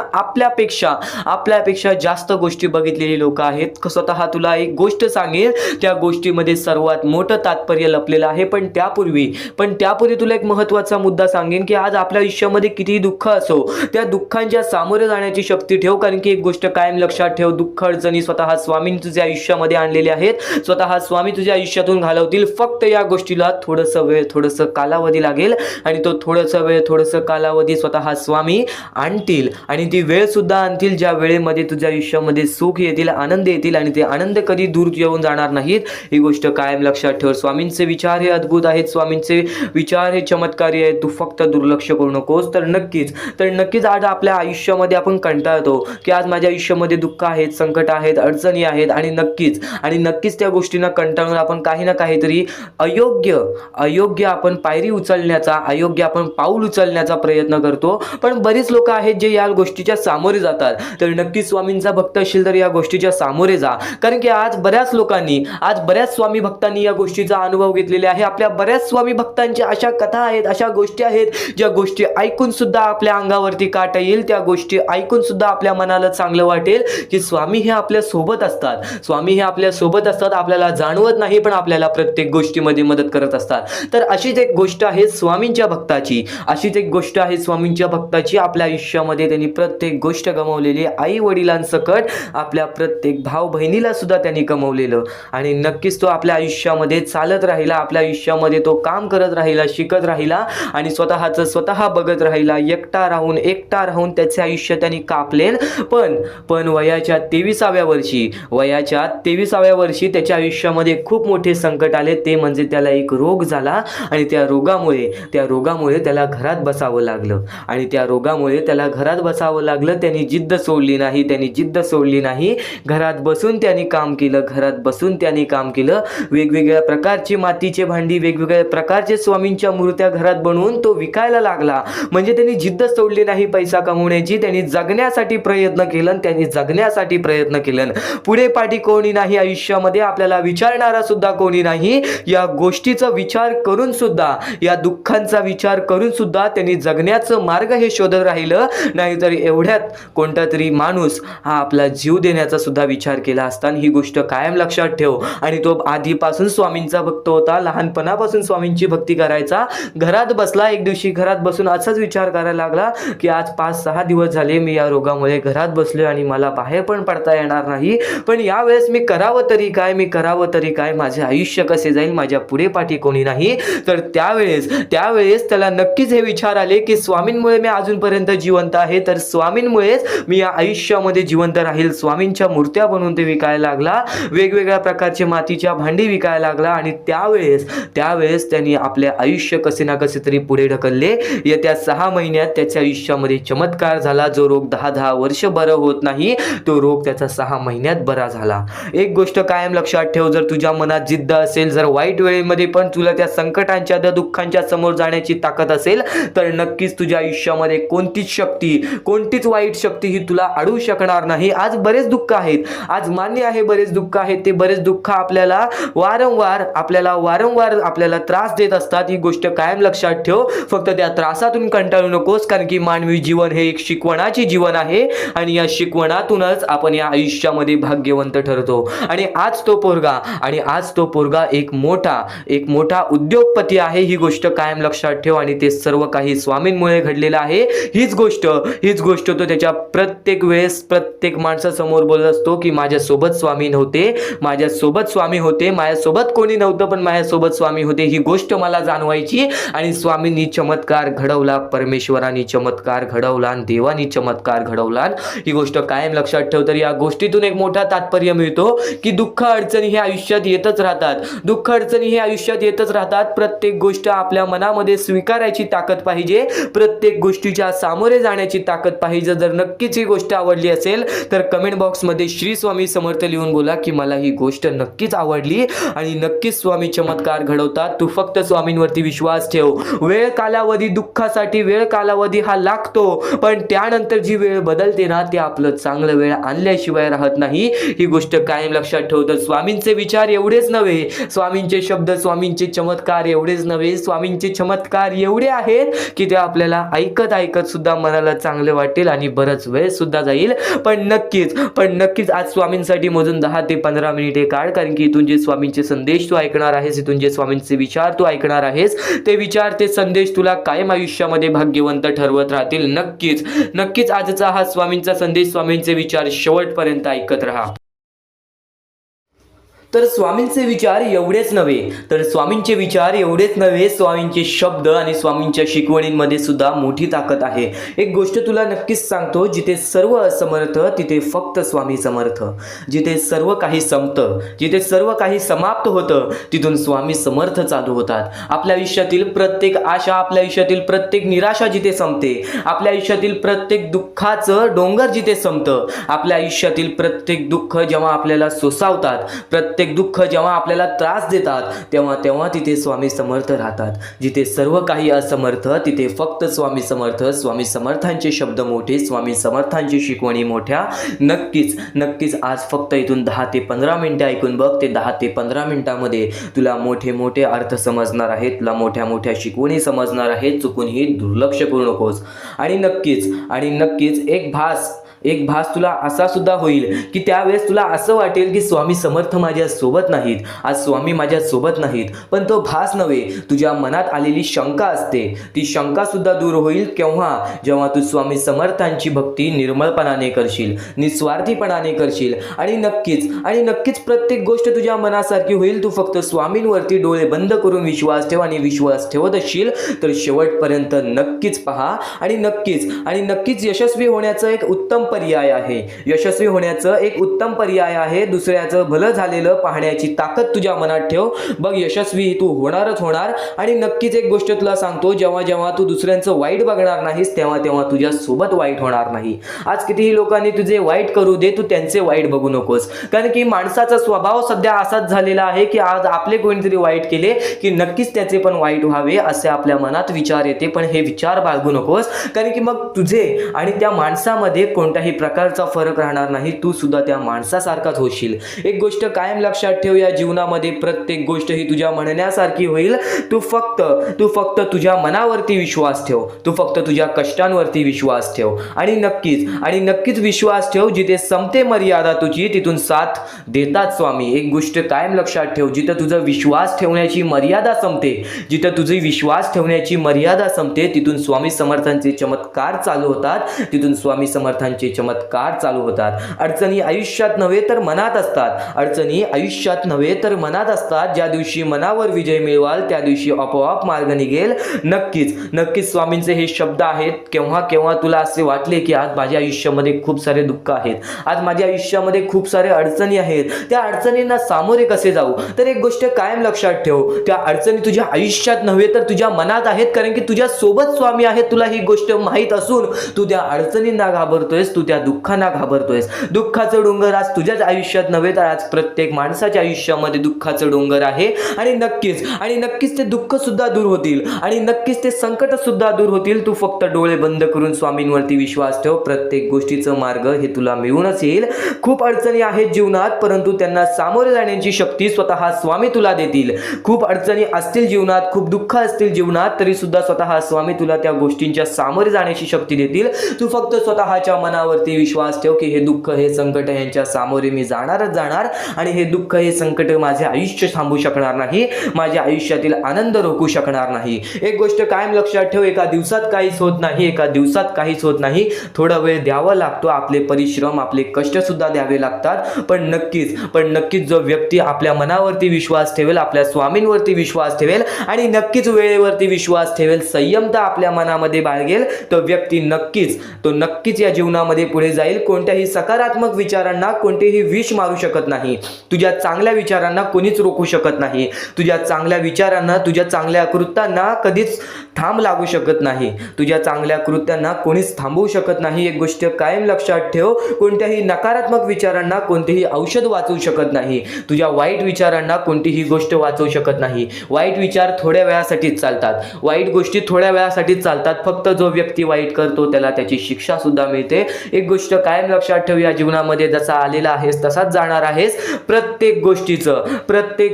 आपल्यापेक्षा जास्त गोष्टी बघितलेली लोक आहेत. स्वतः तुला एक गोष्ट सांगेल, त्या गोष्टीमध्ये सर्वात मोठं तात्पर्य लपलेलं आहे. पण त्यापूर्वी तुला एक महत्त्वाचा मुद्दा सांगेन की आज आपल्या आयुष्यामध्ये कितीही दुःख असो, त्या दुःखांच्या सामोरे जाण्याची शक्ती ठेव. कारण की एक गोष्ट कायम लक्षात ठेव, दुःख अडचणी स्वतः स्वामी तुझ्या आयुष्यामध्ये आणलेले आहेत. स्वतः स्वामी तुझ्या आयुष्यातून घालवतील. फक्त या गोष्टीला थोडंसं वेळ, थोडंसं कालावधी लागेल आणि तो थोडंसं वेळ, थोडंसं कालावधी स्वतः स्वामी आणतील. आणि ती वेळ सुद्धा आणतील ज्या वेळेमध्ये तुझ्या आयुष्यामध्ये सुख येतील, आनंद येतील. आणि ते आनंद कधी दूर येऊन जाणार नाहीत. ही गोष्ट कायम लक्षात ठेव. स्वामींचे विचार हे अद्भुत आहेत. स्वामींचे विचार हे चमत्कारी आहेत. तू फक्त दुर्लक्ष करू नकोस. तर नक्कीच आज आपल्या आयुष्यामध्ये आपण कंटाळतो की आज माझ्या आयुष्यामध्ये दुःख आहेत, संकट आहेत, अडचणी आहेत. आणि नक्कीच त्या गोष्टींना कंटाळून आपण काही ना काहीतरी अयोग्य आपण पायरी उचलण्याचा, अयोग्य आपण पाऊल उचलण्याचा प्रयत्न करतो. पण बरीच लोक आहेत जे या गोष्टीच्या सामोरे जातात. तर नक्कीच स्वामींचा भक्त असशील तर या गोष्टीच्या सामोरे जा. कारण की आज बऱ्याच स्वामी भक्तांनी या गोष्टीचा अनुभव घेतलेला आहे. आपल्या बऱ्याच स्वामी भक्तांच्या अशा कथा आहेत, अशा गोष्टी आहेत, ज्या गोष्टी ऐकून सुद्धा आपल्या अंगावरती काट येईल. त्या गोष्टी ऐकून सुद्धा आपल्या मनाला चांगलं वाटेल की स्वामी हे आपल्या सोबत असतात. स्वामी हे आपल्या सोबत असतात. आपल्याला जाणवत नाही, पण आपल्याला प्रत्येक गोष्टीमध्ये मदत करत असतात. तर अशीच एक गोष्ट आहे स्वामींच्या भक्ताची. आपल्या आयुष्यामध्ये त्यांनी प्रत्येक गोष्ट गमावलेली, आई वडिलांसकट आपल्या प्रत्येक भाऊ बहिणीला सुद्धा त्यांनी गमावलेलं. आणि नक्कीच तो आपल्या आयुष्यामध्ये चालत राहिला. आपल्या आयुष्यामध्ये तो काम करत राहिला, शिकत राहिला आणि स्वतः बघत राहिला. एकटा राहून त्याचे आयुष्य त्यांनी कापले. पण वयाच्या 23व्या वर्षी त्याच्या आयुष्यामध्ये खूप मोठे संकट आले. ते म्हणजे त्याला एक रोग झाला आणि त्या रोगामुळे त्याला घरात बसावं लागलं. त्यांनी जिद्द सोडली नाही. घरात बसून त्यांनी काम केलं. वेगवेगळ्या प्रकारची मातीचे भांडी, वेगवेगळ्या प्रकारचे स्वामींच्या मूर्त्या घरात बनवून तो विकायला लागला. म्हणजे त्यांनी जिद्द सोडली नाही पैसा कमवण्याची. त्यांनी जगण्यासाठी प्रयत्न केलं. पुढे पाठी कोणी नाही आयुष्यामध्ये, आपल्याला विचारणारा सुद्धा कोणी नाही. या गोष्टीचा विचार करून सुद्धा, या दुःखांचा विचार करून सुद्धा त्यांनी जगण्याचं मार्ग हे शोधत राहिलं. नाहीतर एवढ्यात कोणता तरी माणूस हा आपला जीव देण्याचा सुद्धा विचार केला असता. ही गोष्ट कायम लक्षात ठेव. आणि तो आधीपासून स्वामींचा भक्त होता. लहानपणापासून स्वामींची भक्ती करायचा. घरात बसला, एक दिवशी घरात बसून असाच विचार करायला लागला की आज 5-6 दिवस झाले मी या रोगामुळे घरात बसलोय आणि मला बाहेर पण पडता येणार नाही. पण यावेळेस मी करावं तरी काय, माझे आयुष्य कसे जाईल, माझ्या पुढे पाठी कोणी नाही. तर त्यावेळेस त्याला नक्कीच हे विचार आले की स्वामींमुळे मी अजूनपर्यंत जिवंत आहे, तर स्वामींमुळेच मी या आयुष्यामध्ये जिवंत राहील. स्वामींच्या मूर्त्या बनवून ते विकायला लागला. वेगवेगळ्या प्रकारचे मातीच्या भांडी विकायला लागला. आणि त्यावेळेस त्यांनी आपले आयुष्य कसे ना कसे तरी पुढे ढकलले. येत्या 6 महिन्यात त्याच्या आयुष्यामध्ये चमत्कार झाला. जो रोग 10 वर्ष बरं होत नाही, तो रोग त्याचा 6 महिन्यात बरा झाला. एक गोष्ट कायम लक्षात ठेव, जर तुझ्या मनात जिद्द असेल, जर वाईट वेळेमध्ये पण तुला त्या संकटांच्या, त्या दुःखांच्या समोर जाण्याची ताकद असेल, तर नक्कीच तुझ्या आयुष्यामध्ये कोणतीच वाईट शक्ती ही तुला अडवू शकणार नाही. आज बरेच दुःख आहेत, आज मान्य आहे बरेच दुःख आहेत. ते बरेच दुःख आपल्याला वारंवार आपल्याला त्रास देत असतात. ही गोष्ट कायम लक्षात ठेव. फक्त त्या त्रासातून कंटाळू नकोस. कारण की मानवी जीवन हे एक शिकवणाचे जीवन आहे आणि या शिकवणातूनच आपण या आयुष्यामध्ये भाग्यवंत ठरतो. आणि आज तो पोरगा एक मोठा उद्योगपती आहे. ही गोष्ट कायम लक्षात ठेव. आणि ते सर्व काही स्वामींमुळे घडलेलं आहे. हीच गोष्ट तो त्याच्या प्रत्येक वेळेस प्रत्येक माणसासमोर बोलत असतो. करतो की माझ्यासोबत स्वामी नव्हते, माझ्यासोबत स्वामी होते, माझ्यासोबत कोणी नव्हतं पण माझ्यासोबत स्वामी होते, ही गोष्ट मला जाणवायची. आणि स्वामींनी चमत्कार घडवला, परमेश्वरांनी चमत्कार घडवला आणि देवानी चमत्कार घडवला. ही गोष्ट कायम लक्षात ठेव. तर या गोष्टीतून एक मोठा तात्पर्य मिळतो की दुःख अडचणी हे आयुष्यात येतच राहतात, दुःख अडचणी हे आयुष्यात येतच राहतात. प्रत्येक गोष्ट आपल्या मनामध्ये स्वीकारायची ताकद पाहिजे, प्रत्येक गोष्टीच्या सामोरे जाण्याची ताकद पाहिजे. जर नक्कीच ही गोष्ट आवडली असेल तर कमेंट बॉक्समध्ये श्री स्वामी समर्थ लिहून बोला की मला ही गोष्ट नक्कीच आवडली आणि नक्कीच स्वामी चमत्कार घडवतात. तू फक्त स्वामींवरती विश्वास ठेव. वेळ कालावधी दुःखासाठी वेळ कालावधी हा लागतो, पण त्यानंतर जी वेळ बदलते ना ते आपलं चांगलं वेळ आणल्याशिवाय राहत नाही. ही गोष्ट कायम लक्षात ठेव. तर स्वामींचे विचार एवढेच नव्हे, स्वामींचे शब्द, स्वामींचे चमत्कार एवढेच नव्हे, स्वामींचे चमत्कार एवढे आहेत की ते आपल्याला ऐकत ऐकत सुद्धा मनाला चांगले वाटेल आणि बराच वेळ सुद्धा जाईल. पण नक्कीच आज स्वामींसाठी मोजून 10 ते 15 मिनिटे काढ, कारण की इथून जे स्वामींचे संदेश तू ऐकणार आहेस, इथून जे स्वामींचे विचार तू ऐकणार आहेस, ते विचार, ते संदेश तुला कायम आयुष्यामध्ये भाग्यवंत ठरवत राहतील. नक्कीच आजचा हा स्वामींचा संदेश, स्वामींचे विचार शेवटपर्यंत ऐकत राहा. तर स्वामींचे विचार एवढेच नव्हे, स्वामींचे शब्द आणि स्वामींच्या शिकवणींमध्ये सुद्धा मोठी ताकद आहे. एक गोष्ट तुला नक्कीच सांगतो, जिथे सर्व असमर्थ तिथे फक्त स्वामी समर्थ. जिथे सर्व काही संपतं, जिथे सर्व काही समाप्त होतं, तिथून स्वामी समर्थ चालू होतात. आपल्या आयुष्यातील प्रत्येक आशा, आपल्या आयुष्यातील प्रत्येक निराशा जिथे संपते, आपल्या आयुष्यातील प्रत्येक दुःखाचं डोंगर जिथे संपतं, आपल्या आयुष्यातील प्रत्येक दुःख जेव्हा आपल्याला सोसावतात, प्रत्येक दुःख जेव्हा आपल्याला त्रास देतात, तेव्हा तिथे स्वामी समर्थ राहतात. जिथे सर्व काही असमर्थ तिथे फक्त स्वामी समर्थ. स्वामी समर्थांचे शब्द मोठे, स्वामी समर्थांची शिकवणी मोठ्या. नक्कीच आज फक्त इथून 10 ते 15 मिनिटं ऐकून बघ. ते 10 ते 15 मिनिटांमध्ये तुला मोठे अर्थ समजणार आहेत, तुला मोठ्या शिकवणी समजणार आहेत. चुकूनही दुर्लक्ष करू नकोस. आणि नक्कीच एक भास तुला असा सुद्धा होईल की त्यावेळेस तुला असं वाटेल की स्वामी समर्थ माझ्या सोबत नाहीत, आज स्वामी माझ्या सोबत नाहीत. पण तो भास नव्हे, तुझ्या मनात आलेली शंका असते, ती शंका सुद्धा दूर होईल जेव्हा तू स्वामी समर्थांची भक्ती निर्मळपणाने करशील, निस्वार्थीपणाने करशील. आणि नक्कीच प्रत्येक गोष्ट तुझ्या मनासारखी होईल. तू फक्त स्वामींवरती डोळे बंद करून विश्वास ठेव आणि विश्वास ठेवत असशील तर शेवटपर्यंत नक्कीच पहा. आणि नक्कीच यशस्वी होण्याचं एक उत्तम पर्याय आहे. दुसऱ्याचं भलं झालेलं पाहण्याची ताकद तुझ्या मनात ठेव. बघ, यशस्वी तू होणारच होणार. आणि नक्कीच एक गोष्ट तुला सांगतो, जेव्हा तू दुसऱ्यांचं वाईट बघणार नाहीस तेव्हा तुझ्या सोबत वाईट होणार नाही. आज कितीही लोकांनी तुझे वाईट करू दे, तू त्यांचे वाईट बघू नकोस. कारण की माणसाचा स्वभाव सध्या असाच झालेला आहे की आज आपले कोणीतरी वाईट केले की नक्कीच त्याचे पण वाईट व्हावे असे आपल्या मनात विचार येते. पण हे विचार बाळगू नकोस, कारण की मग तुझे आणि त्या माणसामध्ये कोणत्याही प्रकारचा फरक राहणार नाही. तू सुद्धा त्या माणसासारखाच होशील. एक गोष्ट कायम लक्षात ठेव, या जीवनामध्ये प्रत्येक गोष्ट ही तुझ्या म्हणण्यासारखी होईल. तू फक्त तुझ्या मनावरती विश्वास ठेव, तू फक्त तुझ्या कष्टांवरती विश्वास ठेव. आणि नक्कीच विश्वास ठेव, जिथे संपते मर्यादा तुझी तिथून साथ देतात स्वामी. एक गोष्ट कायम लक्षात ठेव, जिथं तुझा विश्वास ठेवण्याची मर्यादा संपते, तिथून स्वामी समर्थांचे चमत्कार चालू होतात. अडचणी आयुष्यात नव्हे तर मनात असतात. ज्या दिवशी मनावर विजय मिळवाल त्या दिवशी आपोआप मार्ग निघेल. नक्कीच स्वामींचे हे शब्द आहेत. केव्हा तुला असे वाटले की आज माझ्या आयुष्यामध्ये खूप सारे दुःख आहेत, आज माझ्या आयुष्यामध्ये खूप सारे अडचणी आहेत, त्या अडचणींना सामोरे कसे जाऊ? तर एक गोष्ट कायम लक्षात ठेव, त्या अडचणी तुझ्या आयुष्यात नव्हे तर तुझ्या मनात आहेत. कारण की तुझ्या सोबत स्वामी आहेत. तुला ही गोष्ट माहीत असून तू त्या अडचणींना घाबरतोयस, तू त्या दुःखांना घाबरतोयस. दुःखाचं डोंगर आज तुझ्याच आयुष्यात नव्हे तर आज प्रत्येक माणसाच्या आयुष्यामध्ये दुःखाचं डोंगर आहे. आणि नक्कीच ते दुःख सुद्धा दूर होतील आणि नक्कीच ते संकट सुद्धा दूर होतील. तू फक्त डोळे बंद करून स्वामींवरती विश्वास ठेव. प्रत्येक गोष्टीचं मार्ग हे तुला मिळूनच येईल. खूप अडचणी आहेत जीवनात, परंतु त्यांना सामोरे जाण्याची शक्ती स्वतः स्वामी तुला देतील. खूप अडचणी असतील जीवनात, खूप दुःख असतील जीवनात, तरी सुद्धा स्वतः स्वामी तुला त्या गोष्टींच्या सामोरे जाण्याची शक्ती देतील. तू फक्त स्वतःच्या मनावर मनावरती विश्वास ठेव की हे दुःख हे संकट यांच्या सामोरे मी जाणारच जाणार आणि हे दुःख हे संकट माझे आयुष्य थांबू शकणार नाही, माझ्या आयुष्यातील आनंद रोखू शकणार नाही. एक गोष्ट कायम लक्षात ठेव, एका दिवसात काहीच होत नाही, एका दिवसात काहीच होत नाही. थोडा वेळ द्यावा लागतो, आपले परिश्रम आपले कष्ट सुद्धा द्यावे लागतात. पण नक्कीच जो व्यक्ती आपल्या मनावरती विश्वास ठेवेल, आपल्या स्वामींवरती विश्वास ठेवेल आणि नक्कीच वेळेवरती विश्वास ठेवेल, संयमता आपल्या मनामध्ये बाळगेल, तो व्यक्ती नक्कीच या जीवनामध्ये पुढे जाईल. कोणत्याही सकारात्मक विचारांना कोणतेही विष मारू शकत नाही. तुझ्या चांगल्या विचारांना कोणीच रोखू शकत नाही. तुझ्या चांगल्या विचारांना, तुझ्या चांगल्या कृत्यांना कधीच थांब लागू शकत नाही. तुझ्या चांगल्या कृत्यांना कोणीच थांबवू शकत नाही. एक गोष्ट कायम लक्षात ठेव, कोणत्याही नकारात्मक विचारांना कोणतेही औषध वाचवू शकत नाही. तुझ्या वाईट विचारांना कोणतीही गोष्ट वाचवू शकत नाही. वाईट विचार थोड्या वेळासाठीच चालतात, वाईट गोष्टी थोड्या वेळासाठीच चालतात. फक्त जो व्यक्ती वाईट करतो त्याला त्याची शिक्षा सुद्धा मिळते. एक गोष्ट कायम लक्षात ठेव, या जीवनामध्ये जसा आलेला आहेस तसाच जाणार आहेस. प्रत्येक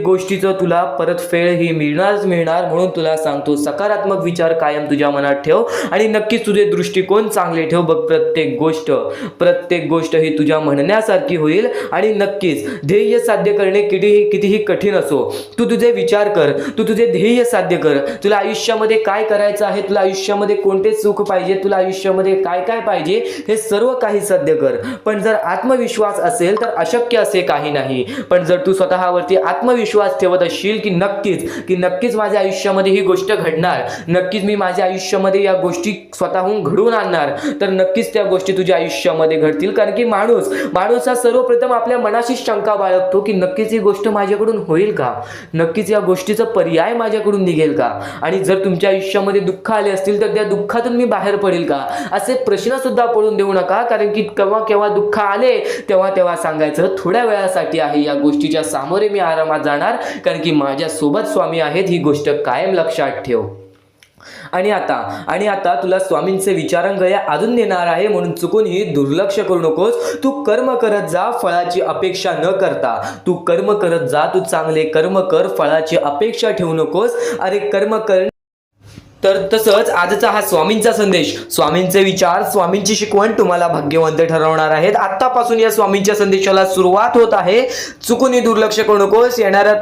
गोष्टीचं तुला परतफेड ही मिळणार. म्हणून तुला सांगतो, सकारात्मक विचार कायम तुझ्या मनात ठेव आणि नक्कीच तुझे दृष्टिकोन चांगले ठेव. बघ, प्रत्येक गोष्ट ही तुझ्या म्हणण्यासारखी होईल आणि नक्कीच ध्येय साध्य करणे कितीही कठीण असो, तू तुझे विचार कर, तू तुझे ध्येय साध्य कर. तुला आयुष्यामध्ये काय करायचं आहे, तुला आयुष्यामध्ये कोणते सुख पाहिजे, तुला आयुष्यामध्ये काय पाहिजे, हे सर्व काही साध्य कर. पण जर आत्मविश्वास असेल तर अशक्य असे काही नाही. पण जर तू स्वतःवरती आत्मविश्वास ठेवत असशील की नक्कीच माझ्या आयुष्यामध्ये ही गोष्ट घडणार, नक्कीच मी माझ्या आयुष्यामध्ये या गोष्टी स्वतःहून घडवून आणणार, तर नक्कीच त्या गोष्टी तुझ्या आयुष्यामध्ये घडतील. कारण की माणूस हा सर्वप्रथम आपल्या मनाशी शंका बाळगतो की नक्कीच ही गोष्ट माझ्याकडून होईल का, नक्कीच या गोष्टीचा पर्याय माझ्याकडून निघेल का, आणि जर तुमच्या आयुष्यामध्ये दुःख आले असतील तर त्या दुःखातून मी बाहेर पडेल का, असे प्रश्न सुद्धा पडून देऊ नका. कारण की केव्हा दुःख आले तेव्हा सांगायचं थोड्या वेळासाठी आहे, या गोष्टीच्या सामोरे मी आरामात जाणार, कारण की माझ्या सोबत स्वामी आहेत. ही गोष्ट कायम लक्षात ठेव. आणि आता तुला स्वामींचे विचारांगळे अजून देणार आहे, म्हणून चुकूनही दुर्लक्ष करू नकोस. तू कर्म करत जा, फळाची अपेक्षा न करता. तू कर्म करत जा, तू चांगले कर्म कर, फळाची अपेक्षा ठेवू नकोस. अरे कर्म कर. तर तसंच आजचा हा स्वामींचा संदेश, स्वामींचे विचार, स्वामींची शिकवण तुम्हाला भाग्यवंत ठरवणार आहेत. आतापासून या स्वामींच्या संदेशाला सुरुवात होत आहे. चुकूनही दुर्लक्ष करू नकोस. येणाऱ्या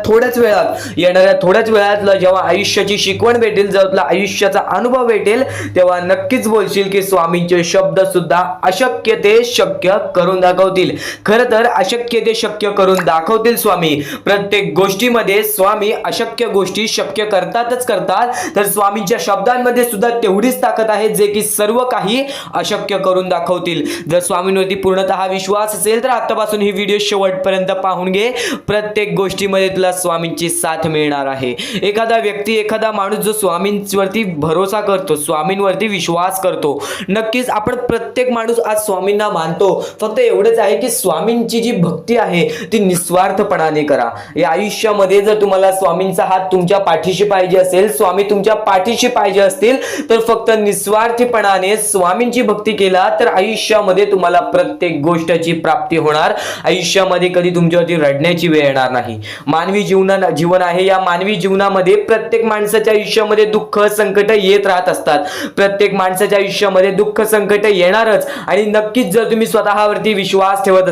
थोड्याच वेळात जेव्हा आयुष्याची शिकवण भेटेल, जेव्हा तुला आयुष्याचा अनुभव भेटेल, तेव्हा नक्कीच बोलशील की स्वामींचे शब्द सुद्धा अशक्य ते शक्य करून दाखवतील. खरं तर अशक्य ते शक्य करून दाखवतील स्वामी. प्रत्येक गोष्टीमध्ये स्वामी अशक्य गोष्टी शक्य करतात. तर स्वामींच्या शब्दांमध्ये सुद्धा तेवढीच ताकद आहे, जे की सर्व काही अशक्य करून दाखवतील. जर स्वामींवरती पूर्णतः विश्वास असेल तर आतापासून ही व्हिडिओ शेवटपर्यंत पाहून घे. प्रत्येक गोष्टीमध्ये तुला स्वामींची साथ मिळणार आहे. एखादा माणूस जो स्वामींवरती भरोसा करतो, स्वामींवरती विश्वास करतो, नक्कीच आपण प्रत्येक माणूस आज स्वामींना मानतो. फक्त एवढंच आहे की स्वामींची जी भक्ती आहे ती निस्वार्थपणाने करा. या आयुष्यामध्ये जर तुम्हाला स्वामींचा हात तुमच्या पाठीशी पाहिजे असेल, स्वामी तुमच्या पाठीशी पाहिजे असतील, तर फक्त निस्वार्थीपणाने स्वामींची भक्ती केला तर आयुष्यामध्ये तुम्हाला प्रत्येक गोष्टीची प्राप्ती होणार. आयुष्यामध्ये कधी तुमच्यावरती रडण्याची वेळ येणार नाही. मानवी जीवन आहे. या मानवी जीवनामध्ये प्रत्येक माणसाच्या आयुष्यामध्ये दुःख संकट येत राहत असतात. प्रत्येक माणसाच्या आयुष्यामध्ये दुःख संकट येणारच. आणि नक्कीच जर तुम्ही स्वतःवरती विश्वास ठेवत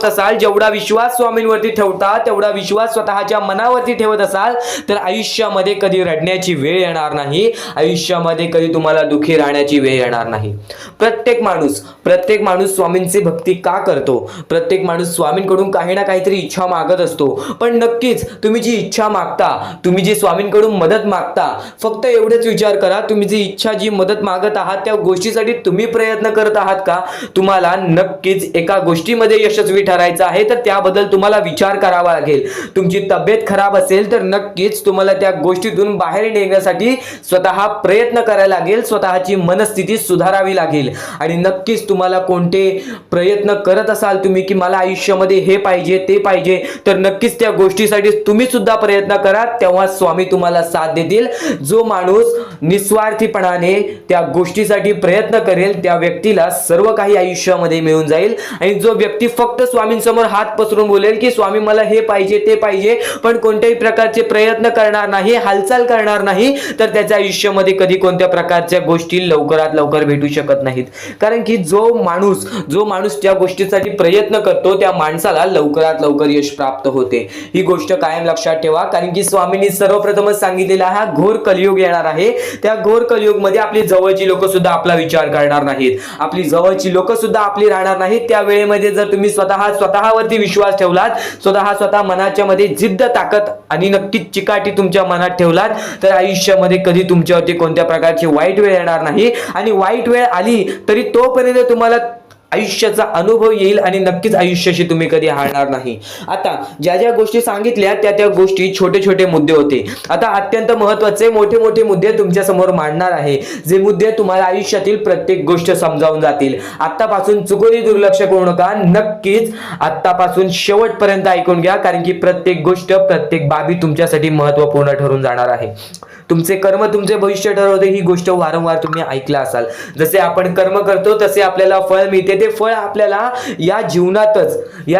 असाल, जेवढा विश्वास स्वामींवरती ठेवता तेवढा विश्वास स्वतःच्या मनावरती ठेवत असाल, तर आयुष्यामध्ये कधी रडण्याची वेळ येणार नाही. आयुष्यामध्ये कधी तुम्हाला दुःखी राहण्याची वेळ येणार नाही. प्रत्येक माणूस स्वामींची भक्ती का करतो? प्रत्येक माणूस स्वामींकडून काही ना काहीतरी इच्छा मागत असतो. पण नक्कीच तुम्ही जी इच्छा मागता, तुम्ही जी स्वामींकडून मदत मागता, फक्त एवढेच विचार करा, तुम्ही जी मदत मागत आहात त्या गोष्टीसाठी तुम्ही प्रयत्न करत आहात का? तुम्हाला नक्कीच एका गोष्टीमध्ये यशस्वी ठरायचं आहे, तर त्याबद्दल तुम्हाला विचार करावा लागेल. तुमची तब्येत खराब असेल तर नक्कीच तुम्हाला त्या गोष्टीतून बाहेर निघण्यासाठी स्वतः प्रयत्न करायला लागेल, स्वतःची मनस्थिती सुधारावी लागेल. आणि नक्कीच तुम्हाला कोणते प्रयत्न करत असाल तुम्ही की मला आयुष्यामध्ये हे पाहिजे ते पाहिजे, तर नक्कीच त्या गोष्टीसाठी तुम्ही सुद्धा प्रयत्न करा, तेव्हा स्वामी तुम्हाला साथ देतील. जो माणूस निस्वार्थीपणाने त्या गोष्टीसाठी प्रयत्न करेल त्या व्यक्तीला सर्व काही आयुष्यामध्ये मिळून जाईल. आणि जो व्यक्ती फक्त स्वामींसमोर हात पसरून बोलेल की स्वामी मला हे पाहिजे ते पाहिजे, पण कोणत्याही प्रकारचे प्रयत्न करणार नाही, हालचाल करणार राहणार नाही तर त्याच्या आयुष्यामध्ये कधी कोणत्या प्रकारच्या गोष्टी लवकरात लवकर भेटू शकत नाहीत. कारण की जो माणूस त्या गोष्टीसाठी प्रयत्न करतो त्या माणसाला लवकरात लवकर यश प्राप्त होते. ही गोष्ट कायम लक्षात ठेवा. कारण की स्वामींनी सर्वप्रथमच सांगितलेला हा घोर कलियुग येणार आहे. त्या घोर कलियुग मध्ये आपली जवळची लोक सुद्धा आपला विचार करणार नाहीत, आपली जवळची लोक सुद्धा आपली राहणार नाहीत. त्या वेळेमध्ये जर तुम्ही स्वतःवरती विश्वास ठेवलात, स्वतः मनाच्या मध्ये जिद्द, ताकद आणि नक्कीच चिकाटी तुमच्या मनात ठेवलात तर आयुष्यामध्ये कधी तुमच्यावरती कोणत्या प्रकारची वाईट वेळ येणार नाही. आणि वाईट वेळ आली तरी तोपर्यंत तुम्हाला आयुष्याचा अनुभव येईल आणि नक्कीच आयुष्याशी तुम्ही कधी हारणार नाही. आता ज्या गोष्टी सांगितल्या त्या गोष्टी छोटे मुद्दे होते. आता अत्यंत महत्त्वाचे मोठे मुद्दे तुमच्या समोर मांडणार आहे, जे मुद्दे तुम्हाला आयुष्यातील प्रत्येक गोष्ट समजावून जातील. आतापासून चुकूनही दुर्लक्ष करू नका. नक्कीच आतापासून शेवटपर्यंत ऐकून घ्या. कारण की प्रत्येक गोष्ट, प्रत्येक बाबी तुमच्यासाठी महत्त्वपूर्ण ठरून जाणार आहे. तुमचे कर्म तुमचे भविष्य ठरवते. ही गोष्ट वारंवार तुम्ही ऐकला असाल. जसे आपण कर्म करतो तसे आपल्याला फळ मिळते. ते फळ आपल्याला या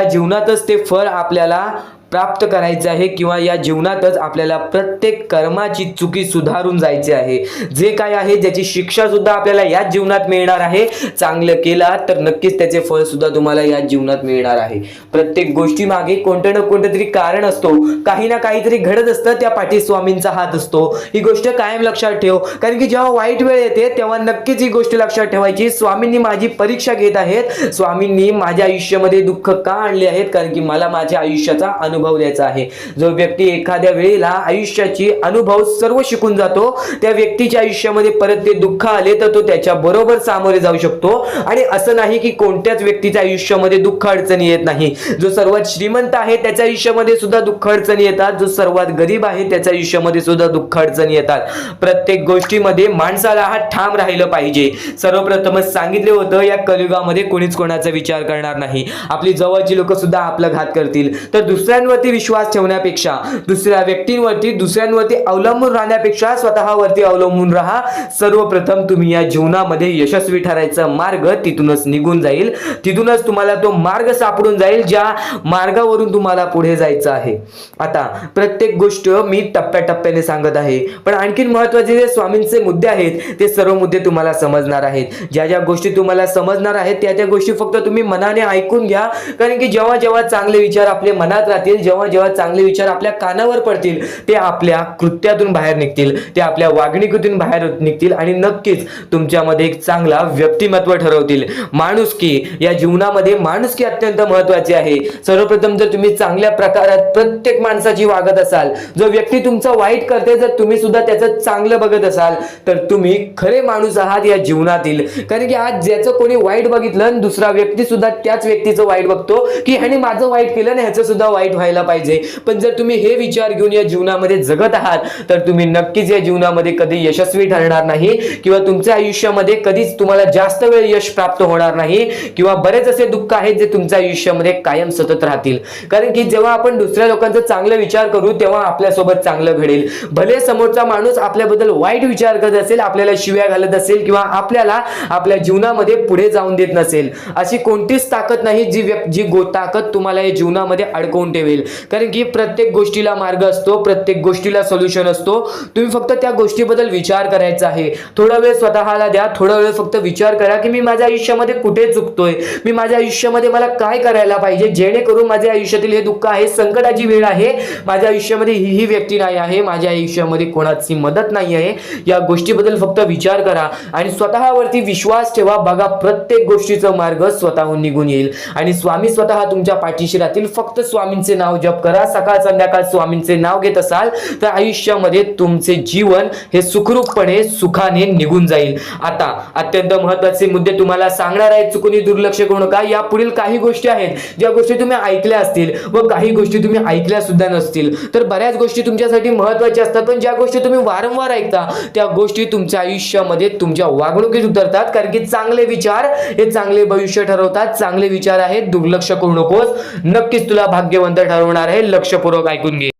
जीवनातच ते फळ आपल्याला प्राप्त करायचे आहे किंवा या जीवनातच आपल्याला प्रत्येक कर्माची चुकी सुधारून जायची आहे. जे काय आहे ज्याची शिक्षा सुद्धा आपल्याला या जीवनात मिळणार आहे. चांगलं केला तर नक्कीच त्याचे फळ सुद्धा तुम्हाला या जीवनात मिळणार आहे. प्रत्येक गोष्टी मागे कोणतं ना कोणतं तरी कारण असतो, काही ना काहीतरी घडत असतं, त्या पाठी स्वामींचा हात असतो. ही गोष्ट कायम लक्षात ठेव. कारण की जेव्हा वाईट वेळ येते तेव्हा नक्कीच ही गोष्ट लक्षात ठेवायची, स्वामींनी माझी परीक्षा घेत आहेत, स्वामींनी माझ्या आयुष्यामध्ये दुःख का आणले आहेत, कारण की मला माझ्या आयुष्याचा अनुभव द्यायचा आहे. जो व्यक्ती एखाद्या वेळेला आयुष्याची अनुभव सर्व शिकून जातो, त्या व्यक्तीच्या आयुष्यामध्ये परत ते दुःख आले तर तो त्याच्या बरोबर सामोरे जाऊ शकतो. आणि असं नाही की कोणत्याच व्यक्तीच्या आयुष्यामध्ये दुःख अडचणी येत नाही. जो सर्वात श्रीमंत आहे त्याच्या आयुष्यामध्ये सुद्धा दुःख अडचणी येतात, जो सर्वात गरीब आहे त्याच्या आयुष्यामध्ये सुद्धा दुःख अडचणी येतात. प्रत्येक गोष्टीमध्ये माणसाला हा ठाम राहिलं पाहिजे. सर्वप्रथमच सांगितले होतं या कलियुगामध्ये कोणीच कोणाचा विचार करणार नाही. आपली जवळची लोक सुद्धा आपला घात करतील. तर दुसऱ्यांवरती विश्वास ठेवण्यापेक्षा, दुसऱ्यांवरती अवलंबून राहण्यापेक्षा स्वतःवरती अवलंबून राहा. सर्वप्रथम तुम्ही या जीवनामध्ये यशस्वी ठरायचा मार्ग तिथूनच निघून जाईल. तिथूनच तुम्हाला तो मार्ग सापडून जाईल ज्या मार्गावरून तुम्हाला पुढे जायचं आहे. आता प्रत्येक गोष्ट मी टप्प्याटप्प्याने सांगत आहे, पण आणखीन महत्त्वाचे जे स्वामींचे मुद्दे आहेत ते सर्व मुद्दे तुम्हाला समजणार आहेत. ज्या गोष्टी तुम्हाला समजणार आहेत त्या गोष्टी फक्त तुम्ही मनाने ऐकून घ्या. कारण की जेव्हा चांगले विचार आपल्या मनात राहतील, जेव्हा चांगले विचार आपल्या कानावर पडतील, ते आपल्या कृत्यातून बाहेर निघतील, ते आपल्या वागणुकीतून बाहेर निघतील आणि नक्कीच तुमच्यामध्ये एक चांगला व्यक्तिमत्व ठरवतील. माणुसकी, या जीवनामध्ये माणुसकी अत्यंत महत्त्वाची आहे. सर्वप्रथम जर तुम्ही चांगल्या प्रकारात प्रत्येक माणसाची वागत असाल, जो व्यक्ती तुमचा वाईट करते जर तुम्ही सुद्धा त्याचं चांगलं बघत असाल तर तुम्ही खरे माणूस आहात या जीवनातील. कारण की आज ज्याचं कोणी वाईट बघितलं आणि दुसरा व्यक्ती सुद्धा त्याच व्यक्तीचं वाईट बघतो की ह्याने माझं वाईट केलं आणि ह्याचं सुद्धा वाईट व्हायला पाहिजे. पण जर तुम्ही हे विचार घेऊन या जीवनामध्ये जगत आहात तर तुम्ही नक्कीच या जीवनामध्ये कधी यशस्वी ठरणार नाही किंवा तुमच्या आयुष्यामध्ये कधीच तुम्हाला जास्त वेळ यश प्राप्त होणार नाही किंवा बरेच असे दुःख आहेत जे तुमच्या आयुष्यामध्ये कायम सतत राहतील. कारण की जेव्हा आपण दुसऱ्या लोकांचा चांगला विचार करू तेव्हा आपल्यासोबत चांगलं घडेल. भले समोरचा माणूस आपल्याबद्दल वाईट विचार करत असेल, आपल्याला शिव्या घालत असेल किंवा आपल्याला आपल्या जीवनामध्ये पुढे जाऊन देत नसेल, अशी कोणतीच ताकद नाही जी ताकद तुम्हाला या जीवनामध्ये अडकवून ठेवेल. कारण की प्रत्येक गोष्टीला मार्ग असतो, प्रत्येक गोष्टीला सोल्युशन असतो. तुम्ही फक्त त्या गोष्टीबद्दल विचार करायचा आहे. थोडा वेळ स्वतःला द्या, थोडा वेळ फक्त विचार करा की मी माझ्या आयुष्यामध्ये कुठे चुकतोय, मी माझ्या आयुष्यामध्ये मला काय करायला पाहिजे जेणेकरून माझ्या आयुष्यातील हे दुःख आहे, संकटाची वेळ आहे, माझ्या आयुष्यामध्ये ही व्यक्ती नाही आहे, माझ्या आयुष्यामध्ये कोणाची मदत नाही आहे. या गोष्टीबद्दल फक्त विचार करा आणि स्वतःवरती विश्वास ठेवा. बघा प्रत्येक गोष्टीचा मार्ग स्वतःहून निघून येईल आणि स्वामी स्वतः तुमच्या पाठीशी राहतील. फक्त स्वामींचे नाव जप करा. सकाळ संध्याकाळ स्वामींचे नाव घेत असाल तर आयुष्यामध्ये तुमचे जीवन हे सुखरूपपणे सुखाने निघून जाईल. आता अत्यंत महत्त्वाचे मुद्दे तुम्हाला सांगणार आहेत, चुकून दुर्लक्ष करू नका. या पुढील काही गोष्टी आहेत ज्या गोष्टी तुम्ही ऐकल्या असतील व काही गोष्टी तुम्ही ऐकल्या सुद्धा नसतील. तर बऱ्याच गोष्टी तुमच्यासाठी महत्त्वाच्या असतात, पण ज्या गोष्टी तुम्ही वारंवार ऐकता त्या गोष्टी तुमच्या आयुष्यामध्ये तुमच्या वागणुकीत उतरतात. कारण की चांगले विचार हे चांगले भविष्य ठरवतात. चांगले विचार आहेत, दुर्लक्ष करू नकोस. नक्कीच तुला भाग्यवंत ठरवणार आहे. लक्षपूर्वक ऐकून घे.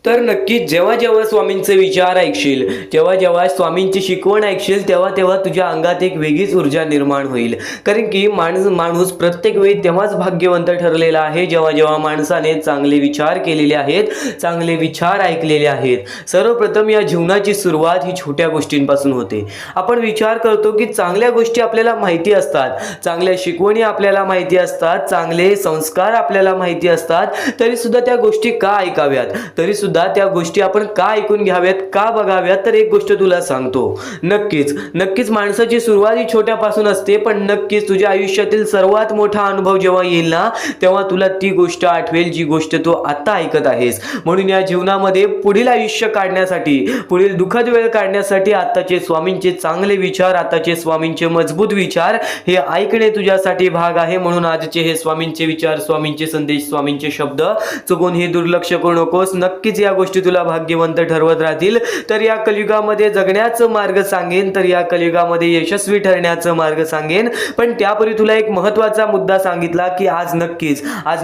तर नक्कीच जेव्हा जेव्हा स्वामींचे विचार ऐकशील, जेव्हा जेव्हा स्वामींची शिकवण ऐकशील, तेव्हा तेव्हा तुझ्या अंगात एक वेगळीच ऊर्जा निर्माण होईल. कारण की माणूस प्रत्येक वेळी तेव्हाच भाग्यवंत ठरलेला आहे जेव्हा जेव्हा माणसाने चांगले विचार केलेले आहेत, चांगले विचार ऐकलेले आहेत. सर्वप्रथम या जीवनाची सुरुवात ही छोट्या गोष्टींपासून होते. आपण विचार करतो की चांगल्या गोष्टी आपल्याला माहिती असतात, चांगल्या शिकवणी आपल्याला माहिती असतात, चांगले संस्कार आपल्याला माहिती असतात, तरी सुद्धा त्या गोष्टी का ऐकाव्यात, तरी सुद्धा त्या गोष्टी आपण का ऐकून घ्याव्यात, का बघाव्यात. तर एक गोष्ट तुला सांगतो, नक्कीच माणसाची सुरुवात ही छोट्यापासून असते, पण नक्कीच तुझ्या आयुष्यातील सर्वात मोठा अनुभव जेव्हा येईल ना, तेव्हा तुला ती गोष्ट आठवेल जी गोष्ट तू आता ऐकत आहेस. म्हणून या जीवनामध्ये पुढील आयुष्य काढण्यासाठी, पुढील दुःखद वेळ काढण्यासाठी आताचे स्वामींचे चांगले विचार, आताचे स्वामींचे मजबूत विचार हे ऐकणे तुझ्यासाठी भाग आहे. म्हणून आजचे हे स्वामींचे विचार, स्वामींचे संदेश, स्वामींचे शब्द चुकून हे दुर्लक्ष करू नकोस. नक्कीच या गोष्टी तुला भाग्यवंत ठरवत राहतील. तर या कलियुगामध्ये जगण्याचा मार्ग सांगेन, तर या कलियुगामध्ये यशस्वी ठरण्याचा मार्ग सांगेन. पण त्यापूर्वी तुला एक महत्त्वाचा मुद्दा सांगितला की आज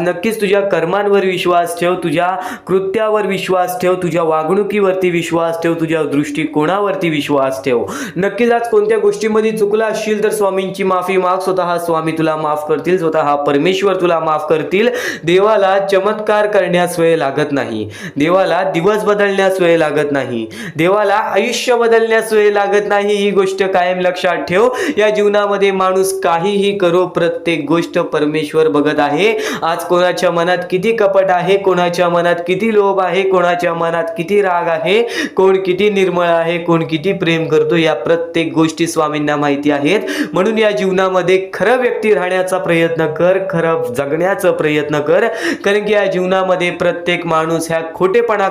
नक्कीच तुझ्या कर्मांवर विश्वास ठेव, तुझ्या कृत्यावर विश्वास ठेव, तुझ्या वागणुकीवरती विश्वास ठेव, तुझ्या दृष्टिकोनावरती विश्वास ठेव. नक्कीच आज कोणत्या गोष्टीमध्ये चुकला असशील तर स्वामींची माफी माग. स्वतः स्वामी तुला माफ करतील, स्वतः परमेश्वर तुला माफ करतील. देवाला चमत्कार करण्यास वेळ लागत नाही, देवाला दिवस बदलण्यास वेळ लागत नाही, देवाला आयुष्य बदलण्यास वेळ लागत नाही. ही गोष्ट कायम लक्षात ठेव. या जीवनामध्ये माणूस काहीही करो, प्रत्येक गोष्ट परमेश्वर बघत आहे. आज कोणाच्या मनात किती कपट आहे, कोणाच्या मनात किती लोभ आहे, कोणाच्या मनात किती राग आहे, कोण किती निर्मळ आहे, कोण किती प्रेम करतो, या प्रत्येक गोष्टी स्वामींना माहिती आहेत. म्हणून या जीवनामध्ये खरं व्यक्ती राहण्याचा प्रयत्न कर, खरं जगण्याचा प्रयत्न कर. कारण की या जीवनामध्ये प्रत्येक माणूस ह्या खोटेपणा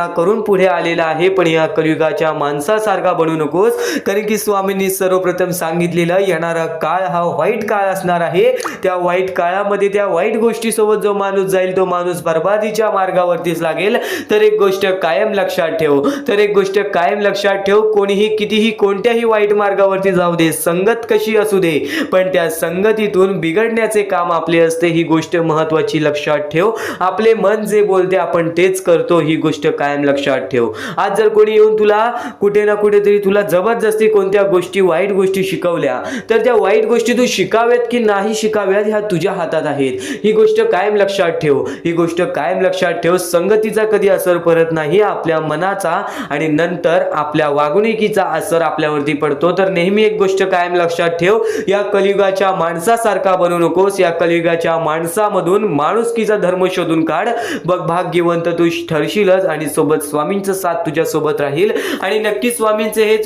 करून पुढे आलेला आहे. पण या कलियुगाच्या माणसासारखा बनू नकोस. कारण की स्वामींनी सर्वप्रथम सांगितलेलं येणारा काळ हा वाईट काळ असणार आहे. त्या वाईट काळामध्ये त्या वाईट गोष्टीसोबत जो माणूस जाईल तो माणूस बर्बादीच्या मार्गावरतीच लागेल. तर एक गोष्ट कायम लक्षात ठेव, कोणीही कितीही कोणत्याही वाईट मार्गावरती जाऊ दे, संगत कशी असू दे, पण त्या संगतीतून बिघडण्याचे काम आपले असते. ही गोष्ट महत्त्वाची लक्षात ठेव. आपले मन जे बोलते आपण तेच करतो, ही गोष्ट कायम लक्षात ठेव. आज जर कोणी येऊन तुला कुठे ना कुठेतरी तुला जबरदस्ती कोणत्या गोष्टी, वाईट गोष्टी शिकवल्या, तर त्या वाईट गोष्टी तू शिकाव्यात की नाही शिकाव्यात ह्या तुझ्या हातात आहेत. ही गोष्ट कायम लक्षात ठेव. संगतीचा कधी असर पडत नाही, आपल्या मनाचा आणि नंतर आपल्या वागणुकीचा असर आपल्यावरती पडतो. तर नेहमी एक गोष्ट कायम लक्षात ठेव, या कलियुगाच्या माणसासारखा बनू नकोस. या कलियुगाच्या माणसामधून माणुसकीचा धर्म शोधून काढ. बघ भाग्यवंत तू ठरशीलच आणि सोबत स्वामींचा साथ तुझ्या सोबत राहील. आणि नक्की स्वामींचे हे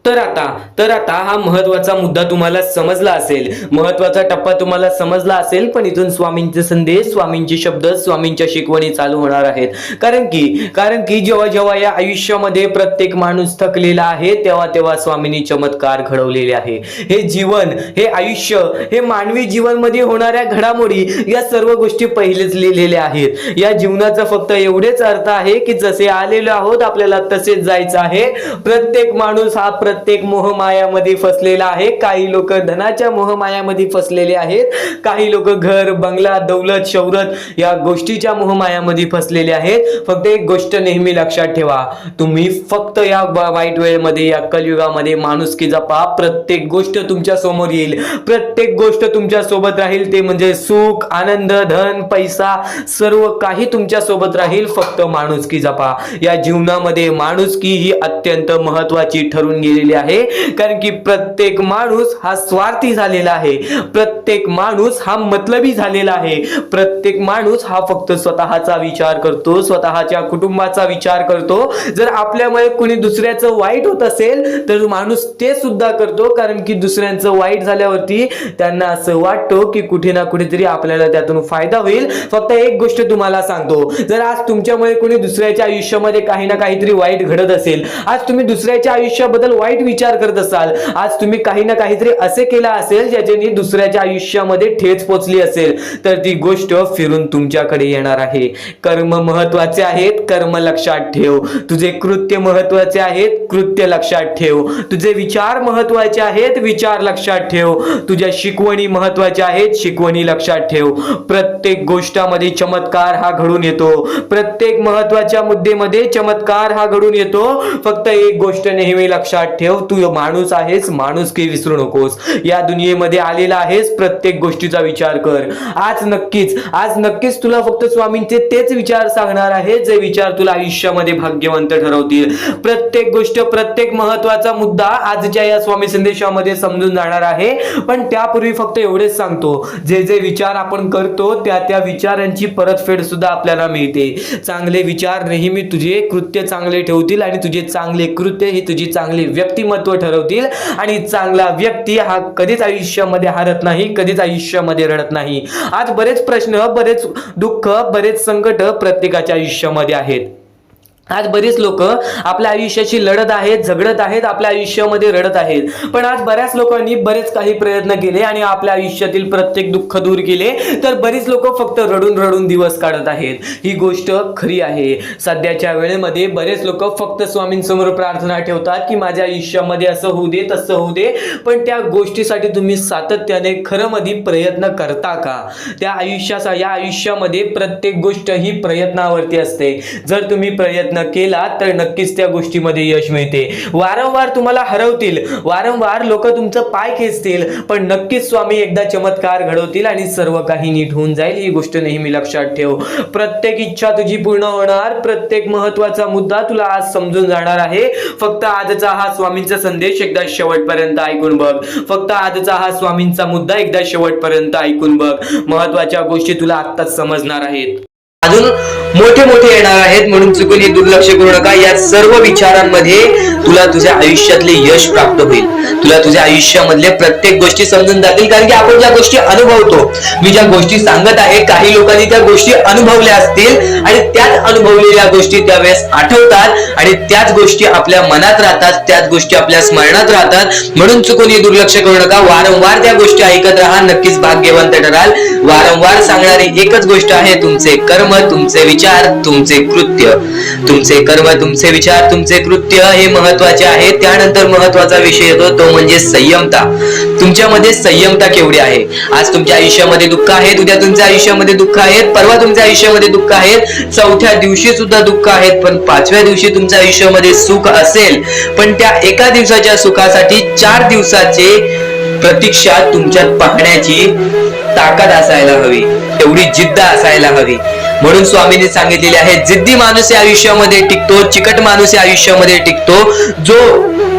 तर आता हा महत्वाचा मुद्दा तुम्हाला समजला असेल, महत्वाचा टप्पा तुम्हाला समजला असेल. पण इथून स्वामींचे संदेश, स्वामींचे शब्द, स्वामींच्या शिकवणी चालू होणार आहेत. कारण की जेव्हा या आयुष्यामध्ये प्रत्येक माणूस थकलेला आहे तेव्हा स्वामींनी चमत्कार घडवलेले आहे. हे जीवन, हे आयुष्य, हे मानवी जीवन मध्ये होणाऱ्या घडामोडी या सर्व गोष्टी पहिलेच लिहिलेल्या आहेत. या जीवनाचा फक्त एवढेच अर्थ आहे की जसे आलेलो आहोत आपल्याला तसेच जायचं आहे. प्रत्येक माणूस हा प्रत्येक मोहमायामध्ये फसलेला आहे. काही लोक धनाच्या मोहमायामध्ये फसलेले आहेत, काही लोक घर, बंगला, दौलत, शौहरत या गोष्टीच्या मोहमायामध्ये फसलेले आहेत. फक्त एक गोष्ट नेहमी लक्षात ठेवा, तुम्ही फक्त या वाईट वेळेमध्ये, या कलियुगामध्ये माणुसकी जपा. प्रत्येक गोष्ट तुमच्या समोर येईल, प्रत्येक गोष्ट तुमच्या सोबत राहील. ते म्हणजे सुख, आनंद, धन, पैसा, सर्व काही तुमच्या सोबत राहील. फक्त माणुसकी जपा. या जीवनामध्ये माणुसकी ही अत्यंत महत्वाची ठरून गेली आहे. कारण की प्रत्येक माणूस हा स्वार्थी झालेला आहे, प्रत्येक माणूस हा मतलबी झालेला आहे, प्रत्येक माणूस हा फक्त स्वतःचा विचार करतो, स्वतःच्या कुटुंबाचा विचार करतो. जर आपल्यामुळे कोणी दुसऱ्याचं वाईट होत असेल तर माणूस ते सुद्धा करतो. कारण की दुसऱ्यांचं वाईट झाल्यावरती त्यांना असं वाटतं की कुठे ना कुठेतरी आपल्याला त्यातून फायदा होईल. फक्त एक गोष्ट तुम्हाला सांगतो, जर आज तुमच्यामुळे कोणी दुसऱ्याच्या आयुष्यामध्ये काही ना काहीतरी वाईट घडत असेल, आज तुम्ही दुसऱ्याच्या आयुष्याबद्दल वाईट विचार करत असाल, आज तुम्ही काही ना काहीतरी असे केला असेल ज्याच्याने दुसऱ्याच्या आयुष्यामध्ये ठेच पोचली असेल, तर ती गोष्ट फिरून तुमच्याकडे येणार आहे. कर्म महत्वाचे आहेत, कर्म लक्षात ठेव. तुझे कृत्य महत्वाचे आहेत, कृत्य लक्षात ठेव. तुझे विचार महत्वाचे आहेत, विचार लक्षात ठेव. तुझ्या शिकवणी महत्वाच्या आहेत, शिकवणी लक्षात ठेव. प्रत्येक गोष्टामध्ये चमत्कार हा घडून येतो, प्रत्येक महत्वाच्या मुद्द्यामध्ये चमत्कार हा घडून येतो. फक्त एक गोष्ट नेहमी लक्षात ठेव, तू माणूस आहेस, माणुसकी विसरू नकोस. या दुनियेमध्ये आलेला आहेस, प्रत्येक गोष्टीचा विचार कर. आज नक्कीच तुला फक्त स्वामींचे तेच विचार सांगणार आहे जे विचार तुला आयुष्यामध्ये भाग्यवंत ठरवतील. प्रत्येक गोष्ट, प्रत्येक महत्वाचा मुद्दा आजच्या या स्वामी संदेशामध्ये समजून जाणार आहे. पण त्यापूर्वी फक्त एवढेच सांगतो, जे जे विचार आपण करतो त्या विचारांची परतफेड सुद्धा आपल्याला मिळते. चांगले विचार नेहमी तुझे कृत्य चांगले ठेवतील आणि तुझे चांगले कृत्य हे तुझी चांगले व्यक्तिमत्व ठरवतील. आणि चांगला व्यक्ती हा कधीच आयुष्यामध्ये हारत नाही, कधीच आयुष्यामध्ये रडत नाही. आज बरेच प्रश्न, बरेच दुःख, बरेच संकट प्रत्येकाच्या आयुष्यामध्ये आहेत. आज बरीच लोक आपल्या आयुष्याशी लढत आहेत, झगडत आहेत, आपल्या आयुष्यामध्ये रडत आहेत. पण आज बऱ्याच लोकांनी बरेच काही प्रयत्न केले आणि आपल्या आयुष्यातील प्रत्येक दुःख दूर केले. तर बरीच लोक फक्त रडून रडून दिवस काढत आहेत. ही गोष्ट खरी आहे. सध्याच्या वेळेमध्ये बरेच लोक फक्त स्वामींसमोर प्रार्थना ठेवतात की माझ्या आयुष्यामध्ये असं होऊ दे, तसं होऊ दे. पण त्या गोष्टीसाठी तुम्ही सातत्याने खरं मध्ये प्रयत्न करता का? या आयुष्यामध्ये प्रत्येक गोष्ट ही प्रयत्नावरती असते. जर तुम्ही प्रयत्न केला तर नक्कीच त्या गोष्टीमध्ये यश मिळते. वारंवार तुम्हाला हरवतील, वारंवार लोक तुमचं पाय खेचतील, पण नक्कीच स्वामी एकदा चमत्कार घडवतील आणि सर्व काही नीट होऊन जाईल. ही गोष्ट नेहमी लक्षात ठेव. प्रत्येक इच्छा तुझी पूर्ण होणार, प्रत्येक महत्वाचा मुद्दा तुला आज समजून जाणार आहे. फक्त आजचा हा स्वामींचा संदेश एकदा शेवटपर्यंत ऐकून बघ. फक्त आजचा हा स्वामींचा मुद्दा एकदा शेवटपर्यंत ऐकून बघ. महत्वाच्या गोष्टी तुला आत्ताच समजणार आहेत. अजून मोठे येणार आहेत, म्हणून चुकून हे दुर्लक्ष करू नका. या सर्व विचारांमध्ये तुला तुझ्या आयुष्यातले यश प्राप्त होईल. तुला तुझ्या आयुष्यामधले प्रत्येक गोष्टी समजून जातील. कारण की आपण ज्या गोष्टी अनुभवतो, मी ज्या गोष्टी सांगत आहे, काही लोकांनी त्या गोष्टी अनुभवल्या असतील आणि त्याच अनुभवलेल्या गोष्टी त्यावेळेस आठवतात आणि त्याच गोष्टी आपल्या मनात राहतात, त्याच गोष्टी आपल्या स्मरणात राहतात. म्हणून चुकून हे दुर्लक्ष करू नका. वारंवार त्या गोष्टी ऐकत राहा, नक्कीच भाग्यवंत ठराल. वारंवार सांगणारी एकच गोष्ट आहे, तुमचे कर्म, तुमचे विचार, तुमचे कृत्य. तुमचे कर्म, तुमचे विचार, तुमचे कृत्य हे महत्वाचे आहे. त्यानंतर महत्वाचा विषय येतो तो म्हणजे संयमता. तुमच्यामध्ये संयमता केवढी आहे? आज तुमच्या आयुष्यामध्ये दुःख आहे, उद्या तुमच्या आयुष्यामध्ये दुःख आहेत, परवा तुमच्या आयुष्यामध्ये दुःख आहेत, चौथ्या दिवशी सुद्धा दुःख आहेत, पण पाचव्या दिवशी तुमच्या आयुष्यामध्ये सुख असेल. पण त्या एका दिवसाच्या सुखासाठी 4 दिवसाचे प्रतीक्षा तुमच्यात पाहण्याची ताकद असायला हवी, तेवढी जिद्द असायला हवी. म्हणून स्वामींनी सांगितलेले आहे, जिद्दी माणूस या आयुष्यामध्ये टिकतो, चिकट माणूस या आयुष्यामध्ये टिकतो. जो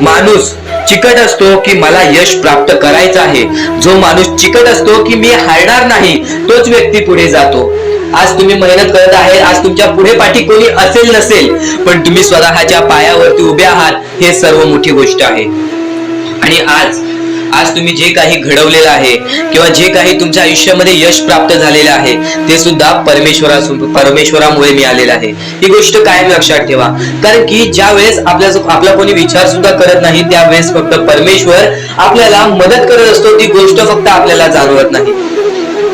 माणूस चिकट असतो की मला यश प्राप्त करायचं आहे, जो माणूस चिकट असतो की मी हारणार नाही, तोच व्यक्ती पुढे जातो. आज तुम्ही मेहनत करत आहे, आज तुमच्या पुढे पाठी कोणी असेल नसेल, पण तुम्ही स्वतःच्या पायावरती उभे आहात, हे सर्व मोठी गोष्ट आहे. आणि आज तुम्ही जे काही घडवलेलं आहे किंवा जे काही तुमच्या आयुष्यामध्ये यश प्राप्त झालेलं आहे, ते सुद्धा परमेश्वरामुळे मिळालेलं आहे. ही गोष्ट कायम लक्षात ठेवा. कारण की ज्या वेळेस आपला कोणी विचार सुद्धा करत नाही, त्यावेळेस फक्त परमेश्वर आपल्याला मदत करत असतो. ती गोष्ट फक्त आपल्याला जाणवत नाही.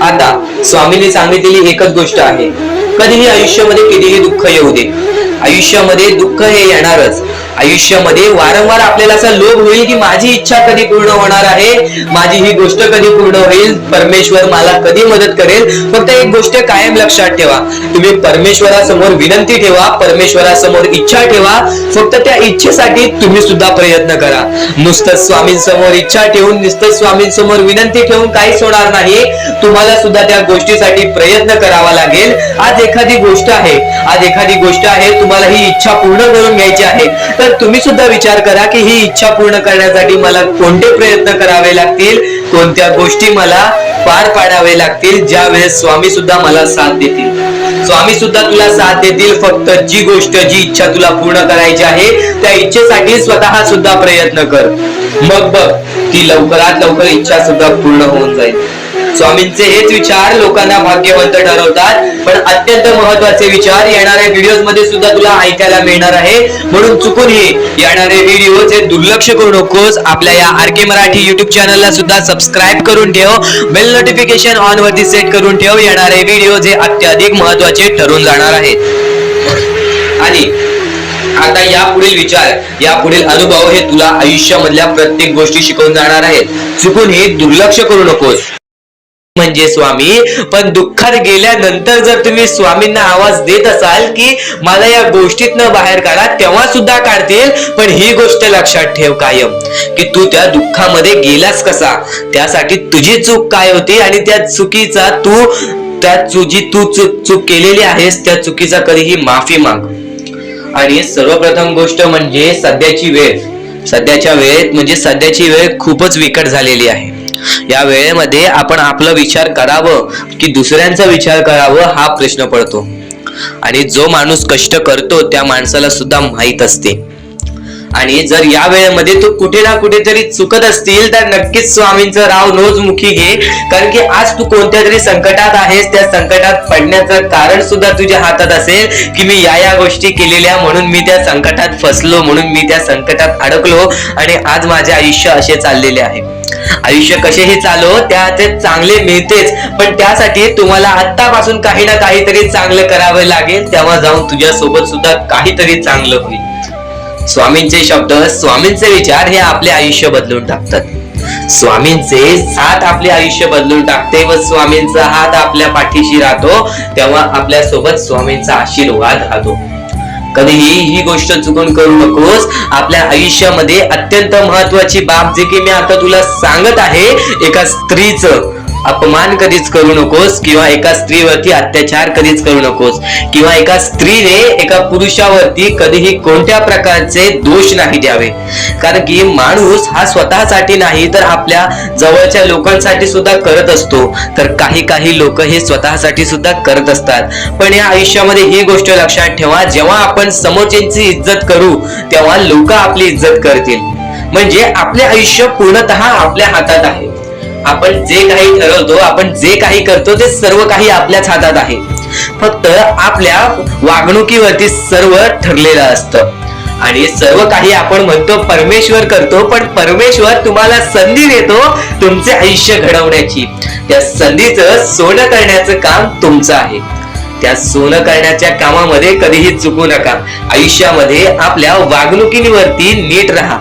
आता स्वामींनी सांगितलेली एकच गोष्ट आहे, कधीही आयुष्यामध्ये कितीही दुःख येऊ दे, आयुष्यामध्ये दुःख हे येणारच. आयुष्यामध्ये वारंवार आपल्याला असा लोभ होईल की माझी इच्छा कधी पूर्ण होणार आहे, माझी ही गोष्ट कधी पूर्ण होईल, परमेश्वर मला कधी मदत करेल. फक्त एक गोष्ट कायम लक्षात ठेवा, तुम्ही परमेश्वरासमोर विनंती ठेवा, परमेश्वरासमोर इच्छा ठेवा. फक्त त्या इच्छेसाठी तुम्ही सुद्धा प्रयत्न करा. नुसतं स्वामींसमोर इच्छा ठेवून, नुसतं स्वामींसमोर विनंती ठेवून काहीच होणार नाही. तुम्हाला सुद्धा त्या गोष्टीसाठी प्रयत्न करावा लागेल. आज एखादी गोष्ट आहे, तुम्हाला ही इच्छा पूर्ण करून घ्यायची आहे, तर तुम्ही सुद्धा विचार करा की ही इच्छा पूर्ण करण्यासाठी मला कोणते प्रयत्न करावे लागतील, कोणत्या गोष्टी मला पार पाडावे लागतील. ज्या वेळेस स्वामी सुद्धा मला साथ देतील, स्वामी सुद्धा तुला साथ देतील. फक्त जी इच्छा तुला पूर्ण करायची आहे, त्या इच्छेसाठी स्वतः सुद्धा प्रयत्न कर. मग बघ ती लवकरात लवकर इच्छा सुद्धा पूर्ण होऊन जाईल. स्वामींचे हेच विचार लोकांना भाग्यवंत ठरवतात. पण अत्यंत महत्वाचे विचार येणाऱ्या व्हिडिओज मध्ये सुद्धा तुला ऐकायला मिळणार आहे. म्हणून चुकूनही येणारे व्हिडिओ जे दुर्लक्ष करू नकोस. आपल्या या आरके मराठी युट्यूब चॅनलला सुद्धा सबस्क्राईब करून ठेव, बेल नोटिफिकेशन ऑन वरती सेट करून ठेव. येणारे व्हिडिओ जे अत्याधिक महत्वाचे ठरून जाणार आहेत. आणि आता यापुढील विचार, यापुढील अनुभव हे तुला आयुष्यामधल्या प्रत्येक गोष्टी शिकवून जाणार आहेत. चुकून हे दुर्लक्ष करू नकोस. म्हणजे स्वामी, पण दुःखात गेल्यानंतर जर तुम्ही स्वामींना आवाज देत असाल की मला या गोष्टीतनं बाहेर काढा, तेव्हा सुद्धा काढतील. पण ही गोष्ट लक्षात ठेव कायम की तू त्या दुःखामध्ये गेलास कसा, त्यासाठी तुझी चूक काय होती आणि त्या चुकीचा चूक केलेली आहेस त्या चुकीचा कधीही माफी माग. आणि सर्वप्रथम गोष्ट म्हणजे सध्याच्या वेळ खूपच विकट झालेली आहे. या वेळेमध्ये आपण आपला विचार करावं की दुसऱ्यांचा विचार करावं हा प्रश्न पडतो. आणि जो माणूस कष्ट करतो त्या माणसाला सुद्धा माहित असते. आणि जर या वेळेमध्ये तू कुठे ना कुठेतरी चुकत असतील तर नक्कीच स्वामींचं राव नोजमुखी घे. कारण की आज तू कोणत्या तरी संकटात आहेस, त्या संकटात पडण्याचं कारण सुद्धा तुझ्या हातात असेल की मी या गोष्टी केलेल्या म्हणून मी त्या संकटात फसलो, म्हणून मी त्या संकटात अडकलो आणि आज माझे आयुष्य असे चाललेले आहे. आयुष्य कसेही चालो त्याचे चांगले मिळतेच, पण त्यासाठी तुम्हाला आत्तापासून काही ना काहीतरी चांगलं करावं लागेल. तेव्हा जाऊन तुझ्या सोबत सुद्धा काहीतरी चांगलं होईल. स्वामींचे शब्द, स्वामींचे विचार हे आपले आयुष्य बदलून टाकतात. स्वामींचे साथ आपले आयुष्य बदलून टाकते व स्वामींचा हात आपल्या पाठीशी राहतो तेव्हा आपल्या सोबत स्वामींचा आशीर्वाद राहतो. कधीही ही गोष्ट चुकून करू नकोस. आपल्या आयुष्यामध्ये अत्यंत महत्वाची बाब जे की मी आता तुला सांगत आहे, एका स्त्रीचं अपमान कधीच करू नकोस किंवा एका स्त्रीवरती अत्याचार कधीच करू नकोस किंवा एका स्त्रीने एका पुरुषावरती कधीही कोणत्या प्रकारचे दोष नाही द्यावे. कारण की माणूस हा स्वतःसाठी नाही तर आपल्या जवळच्या लोकांसाठी सुद्धा करत असतो. तर काही लोक हे स्वतःसाठी सुद्धा करत असतात. पण या आयुष्यामध्ये ही गोष्ट लक्षात ठेवा, जेव्हा आपण समोरच्यांची इज्जत करू तेव्हा लोक आपली इज्जत करतील. म्हणजे आपले आयुष्य पूर्णतः आपल्या हातात आहे. आपण जे काही ठरवतो, आपण जे काही करतो ते सर्व काही आपल्याच हातात आहे. फक्त आपल्या वागणुकीवरती सर्व ठरलेलं असतं. आणि सर्व काही आपण म्हणतो परमेश्वर करतो, पण परमेश्वर तुम्हाला संधी देतो तुमचे आयुष्य घडवण्याची. त्या संधीचं सोनं करण्याचं काम तुमचं आहे. त्या सोनं करण्याच्या कामामध्ये कधीही चुकू नका. आयुष्यामध्ये आपल्या वागणुकीवरती नीट राहा.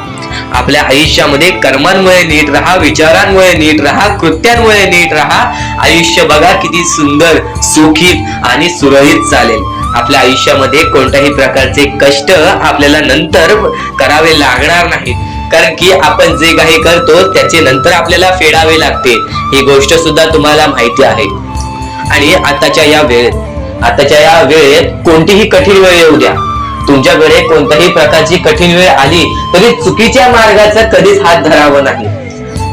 आपल्या आयुष्यामध्ये कर्मांमुळे नीट राहा, विचारांमुळे नीट राहा, कृत्यांमुळे नीट राहा. आयुष्य बघा किती सुंदर, सुखीत आणि सुरळीत चालेल. आपल्या आयुष्यामध्ये कोणत्याही प्रकारचे कष्ट आपल्याला नंतर करावे लागणार नाहीत. कारण की आपण जे काही करतो त्याचे नंतर आपल्याला फेडावे लागते. ही गोष्ट सुद्धा तुम्हाला माहिती आहे. आणि आताच्या या वेळेत कोणतीही कठीण वेळ येऊ द्या, तुमच्याकडे कोणत्याही प्रकारची कठीण वेळ आली तरी चुकीच्या मार्गाचा कधीच हात धरावा नाही.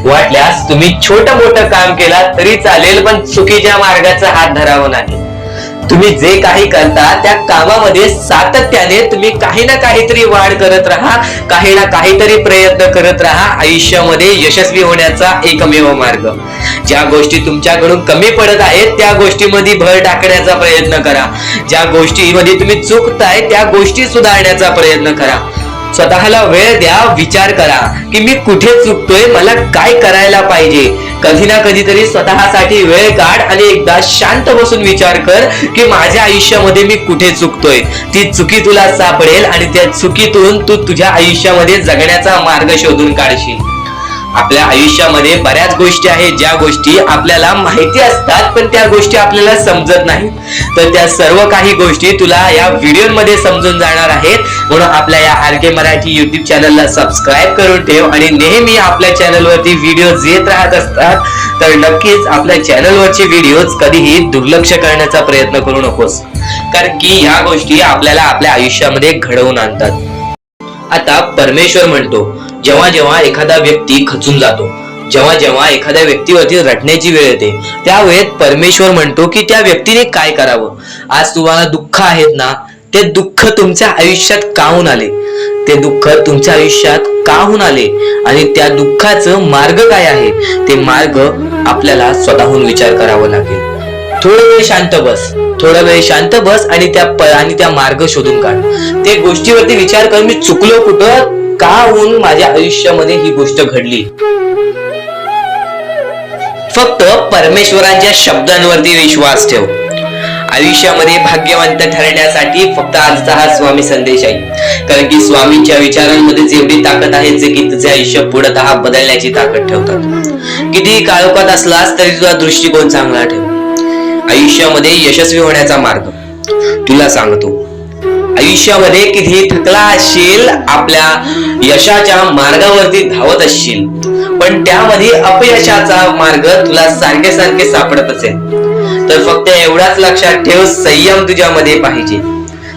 वाटल्यास तुम्ही छोटं मोठं काम केला तरी चालेल, पण चुकीच्या मार्गाचा हात धरावा नाही. तुम्ही जे काही करता त्या कामामध्ये सातत्याने तुम्ही काही ना काहीतरी वाढ करत राहा, काही ना काहीतरी प्रयत्न करत राहा. आयुष्यामध्ये यशस्वी होण्याचा एकमेव मार्ग. ज्या गोष्टी तुमच्याकडून कमी पडत आहेत त्या गोष्टीमध्ये भर टाकण्याचा प्रयत्न करा. ज्या गोष्टीमध्ये तुम्ही चुकताय त्या गोष्टी सुधारण्याचा प्रयत्न करा. स्वतःला वेळ द्या, विचार करा की मी कुठे चुकतोय, मला काय करायला पाहिजे. कधी ना कधीतरी स्वतःसाठी वेळ काढ आणि एकदा शांत बसून विचार कर की माझ्या आयुष्यामध्ये मी कुठे चुकतोय. ती चुकी तुला सापडेल आणि त्या चुकीतून तू तुझ्या आयुष्यामध्ये जगण्याचा मार्ग शोधून काढशील. आपल्या आयुष्यामध्ये बऱ्याच गोष्टी आहेत ज्या गोष्टी आपल्याला माहिती असतात पण त्या गोष्टी आपल्याला समजत नाहीत. तर त्या सर्व काही गोष्टी तुला या व्हिडिओमध्ये समजून जाणार आहेत. म्हणून आपल्या या RK मराठी YouTube चॅनलला सबस्क्राईब करून ठेव आणि नेहमी आपल्या चॅनलवरती व्हिडिओज येत राहत असतात. तर नक्कीच आपल्या चॅनलवरचे व्हिडिओज कधीही दुर्लक्ष करण्याचा प्रयत्न करू नकोस. कारण की ह्या गोष्टी आपल्याला आपल्या आयुष्यामध्ये घडवून आणतात. आता परमेश्वर म्हणतो, जेव्हा जेव्हा एखादा व्यक्ती खचून जातो, जेव्हा जेव्हा एखाद्या व्यक्तीवरती रटण्याची वेळ येते त्यावेळेत परमेश्वर म्हणतो की त्या व्यक्तीने काय करावं. आज तुम्हाला दुःख आहेत ना, ते दुःख तुमच्या आयुष्यात का होऊन आले, ते दुःख तुमच्या आयुष्यात का होऊन आले आणि त्या दुःखाचं मार्ग काय आहे ते मार्ग आपल्याला स्वतःहून विचार करावा लागेल. थोडा वेळ शांत बस आणि त्या मार्ग शोधून काढ. ते गोष्टीवरती विचार कर, मी चुकलो कुठं, का होऊन माझ्या आयुष्यामध्ये ही गोष्ट घडली. फक्त परमेश्वरांच्या शब्दांवरती विश्वास ठेव. आयुष्यामध्ये भाग्यवंत ठरण्यासाठी फक्त आजचा हा स्वामी संदेश आहे. कारण की स्वामींच्या विचारांमध्ये जेवढी ताकद आहे जे की तुझे आयुष्य पूर्णतः बदलण्याची ताकद ठेवतात. किती काळोखात असलास तरी तुझा दृष्टिकोन चांगला ठेव. आयुष्यामध्ये यशस्वी होण्याचा मार्ग तुला सांगतो. आयुष्यामध्ये किती थकला असशील, आपल्या यशाच्या मार्गावरती धावत असशील, पण त्यामध्ये अपयशाचा मार्ग तुला सारखे सारखे सापडत असेल, तर फक्त एवढाच लक्षात ठेव, संयम तुझ्यामध्ये पाहिजे,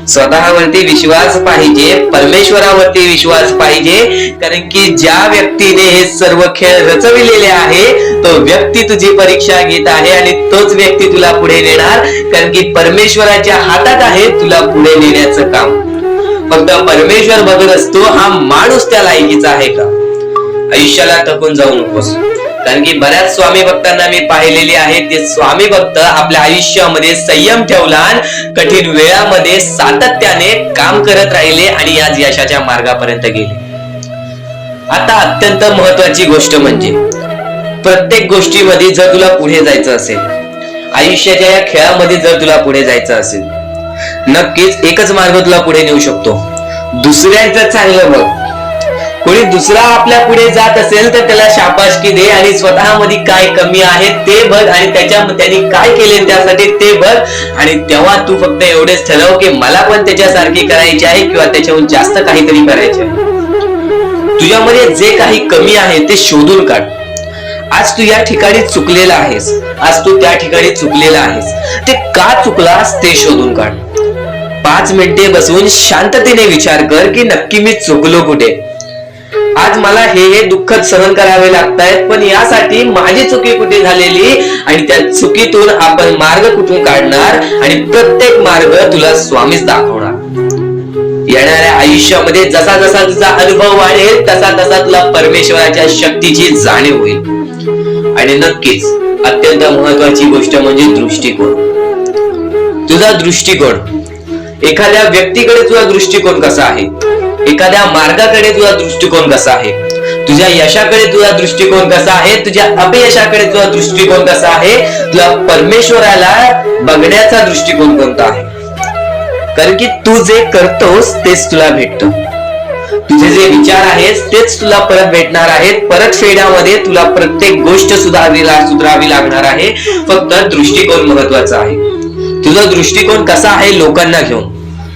स्वतःवरती विश्वास पाहिजे, परमेश्वरावरती विश्वास पाहिजे. कारण की ज्या व्यक्तीने हे सर्व खेळ रचविलेले आहे तो व्यक्ती तुझी परीक्षा घेत आहे आणि तोच व्यक्ती तुला पुढे नेणार. कारण की परमेश्वराच्या हातात आहे तुला पुढे नेण्याचं काम. फक्त परमेश्वर बघत असतो हा माणूस त्या लायकीचा आहे का. आयुष्याला थकून जाऊ नकोस. कारण की बऱ्याच स्वामी भक्तांना मी पाहिलेले आहे, ते स्वामी भक्त आपल्या आयुष्यामध्ये संयम ठेवला, कठीण वेळामध्ये सातत्याने काम करत राहिले आणि आज यशाच्या मार्गापर्यंत गेले. आता अत्यंत महत्वाची गोष्ट म्हणजे प्रत्येक गोष्टीमध्ये जर तुला पुढे जायचं असेल, आयुष्याच्या या खेळामध्ये जर तुला पुढे जायचं असेल, नक्कीच एकच मार्ग तुला पुढे नेऊ शकतो. दुसऱ्यांचं चांगलं बघ. कोणी दुसरा आपल्या पुढे जात असेल तर त्याला शाबासकी दे आणि स्वतःमध्ये काय कमी आहे ते बघ आणि त्यांनी काय केले त्यासाठी ते बघ. आणि तेव्हा तू फक्त एवढेच ठरव की मला पण त्याच्यासारखी करायची आहे किंवा त्याच्याहून जास्त काहीतरी करायचे आहे. तुझ्यामध्ये जे काही कमी आहे ते शोधून काढ. आज तू या ठिकाणी चुकलेला आहेस, आज तू त्या ठिकाणी चुकलेला आहेस, ते का चुकलास ते शोधून काढ. 5 मिनिटे बसून शांततेने विचार कर की नक्की मी चुकलो कुठे. आज मला हे दुःख सहन करावे लागतायत, पण यासाठी माझी चुकी कुठे झालेली आणि त्या चुकीतून आपण मार्ग कुठून काढणार आणि प्रत्येक मार्ग तुला स्वामीच दाखवणार. येणाऱ्या आयुष्यामध्ये जसा जसा तुझा अनुभव वाढेल तसा तसा तुला परमेश्वराच्या शक्तीची जाणीव होईल. आणि नक्कीच अत्यंत महत्वाची गोष्ट म्हणजे दृष्टिकोन. तुझा दृष्टिकोन, एखाद्या व्यक्तीकडे तुझा दृष्टिकोन कसा आहे, एखाद्या मार्गाकडे तुझा दृष्टिकोन कसा आहे, तुझ्या यशाकडे तुझा दृष्टिकोन कसा आहे, तुझ्या अपयशाकडे तुझा दृष्टिकोन कसा आहे, तुला परमेश्वराला बघण्याचा दृष्टिकोन कोणता आहे. कारण की तू जे करतोस तेच तुला भेटतं. तुझे जे विचार आहेत तेच तुला परत भेटणार आहेत. परत फेड्यामध्ये तुला प्रत्येक गोष्ट सुधारावी लागणार आहे. फक्त दृष्टिकोन महत्वाचा आहे. तुझा दृष्टिकोन कसा आहे लोकांना घेऊन,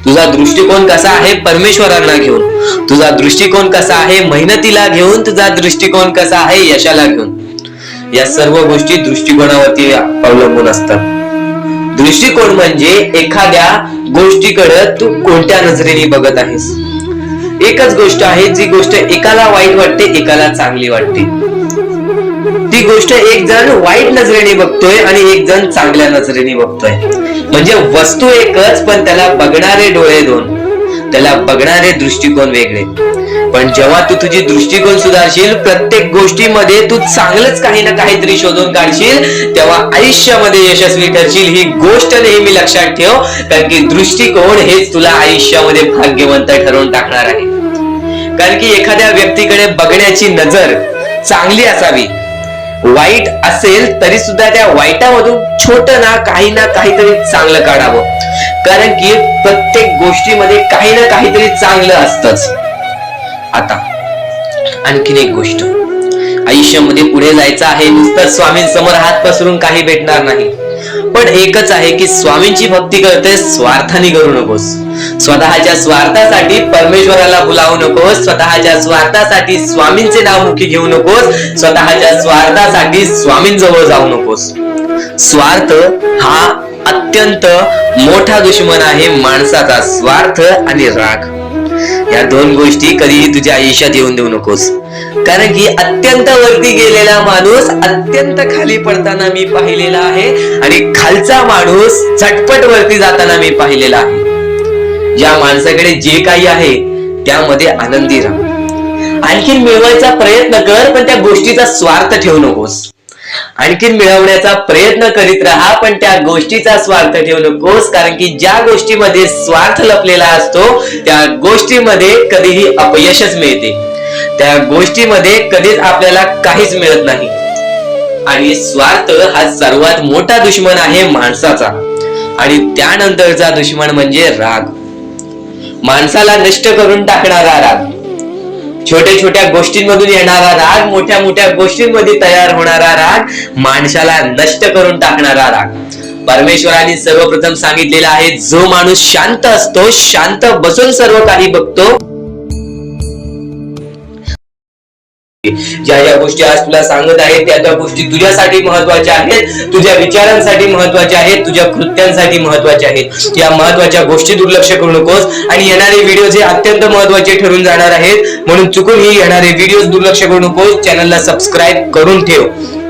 तुझा दृष्टिकोन कसा आहे परमेश्वरांना घेऊन, तुझा दृष्टिकोन कसा आहे मेहनतीला घेऊन, तुझा दृष्टिकोन कसा आहे यशाला घेऊन. या सर्व गोष्टी दृष्टिकोनावरती अवलंबून असतात. दृष्टिकोन म्हणजे एखाद्या गोष्टीकडे तू कोणत्या नजरेने बघत आहेस. एकच गोष्ट आहे जी गोष्ट एकाला वाईट वाटते एकाला चांगली वाटते. ती गोष्ट एक जण वाईट नजरेने बघतोय आणि एक जण चांगल्या नजरेने बघतोय. म्हणजे वस्तू एकच पण त्याला बघणारे डोळे दोन, त्याला बघणारे दृष्टिकोन वेगळे. पण जेव्हा तू तुझी दृष्टिकोन सुधारशील, प्रत्येक गोष्टीमध्ये तू चांगलंच काही ना काहीतरी शोधून काढशील, तेव्हा आयुष्यामध्ये यशस्वी ठरशील. ही गोष्ट नेहमी लक्षात ठेव. कारण की दृष्टिकोन हेच तुला आयुष्यामध्ये भाग्यवंत ठरवून टाकणार आहे. कारण की एखाद्या व्यक्तीकडे बघण्याची नजर चांगली असावी. वाईट असेल तरी सुद्धा त्या वाईटामधून छोट ना काहीतरी चांगलं काढावं. कारण की प्रत्येक गोष्टीमध्ये काही ना काहीतरी चांगलं असतंच. आता आणखीन एक गोष्ट, आयुष्यामध्ये पुढे जायचं आहे, नुसतं स्वामींसमोर हात पसरून काही भेटणार नाही. पण एकच आहे की स्वामींची भक्ती करते स्वार्थाने करू नकोस. स्वतःच्या स्वार्थासाठी परमेश्वराला बुलावू नकोस. स्वतःच्या स्वार्थासाठी स्वामींचे नाव मुखी घेऊ नकोस. स्वतःच्या स्वार्थासाठी स्वामींजवळ जाऊ नकोस. स्वार्थ हा अत्यंत मोठा दुश्मन आहे माणसाचा. स्वार्थ आणि राग या दोन गोष्टी कधीही तुझ्या आयुष्यात येऊन देऊ नकोस. कारण की अत्यंत वरती गेलेला माणूस अत्यंत खाली पडताना मी पाहिलेला आहे आणि खालचा माणूस झटपट वरती जाताना मी पाहिलेला आहे. ज्या माणसाकडे जे काही आहे त्यामध्ये आनंदी राहा. आणखीन मिळवायचा प्रयत्न कर, पण त्या गोष्टीचा स्वार्थ ठेवू नकोस. आणखीन मिळवण्याचा प्रयत्न करीत राहा, पण त्या गोष्टीचा स्वार्थ ठेवू नकोस. कारण की ज्या गोष्टीमध्ये स्वार्थ लपलेला असतो त्या गोष्टीमध्ये कधीही अपयशच मिळते. त्या गोष्टीमध्ये कधीच आपल्याला काहीच मिळत नाही. आणि स्वार्थ हा सर्वात मोठा दुश्मन आहे माणसाचा. आणि त्यानंतरचा दुश्मन म्हणजे राग. माणसाला नष्ट करून टाकणारा राग, छोट्या छोट्या गोष्टींमधून येणारा राग, मोठ्या मोठ्या गोष्टींमध्ये तयार होणारा राग, माणसाला नष्ट करून टाकणारा राग. परमेश्वराने सर्वप्रथम सांगितलेला आहे, जो माणूस शांत असतो, शांत बसून सर्व काही बघतो, ज्या ज्या गोष्टी आज तुला सांगत आहेत त्या त्या गोष्टी तुझ्यासाठी महत्वाच्या आहेत, तुझ्या विचारांसाठी महत्वाच्या आहेत, तुझ्या कृत्यांसाठी महत्वाच्या आहेत. या महत्वाच्या गोष्टी दुर्लक्ष करू नकोस आणि येणारे व्हिडिओ जे अत्यंत महत्वाचे ठरून जाणार आहेत, म्हणून चुकूनही येणारे व्हिडिओ दुर्लक्ष करू नकोस. चॅनलला सबस्क्राईब करून ठेव.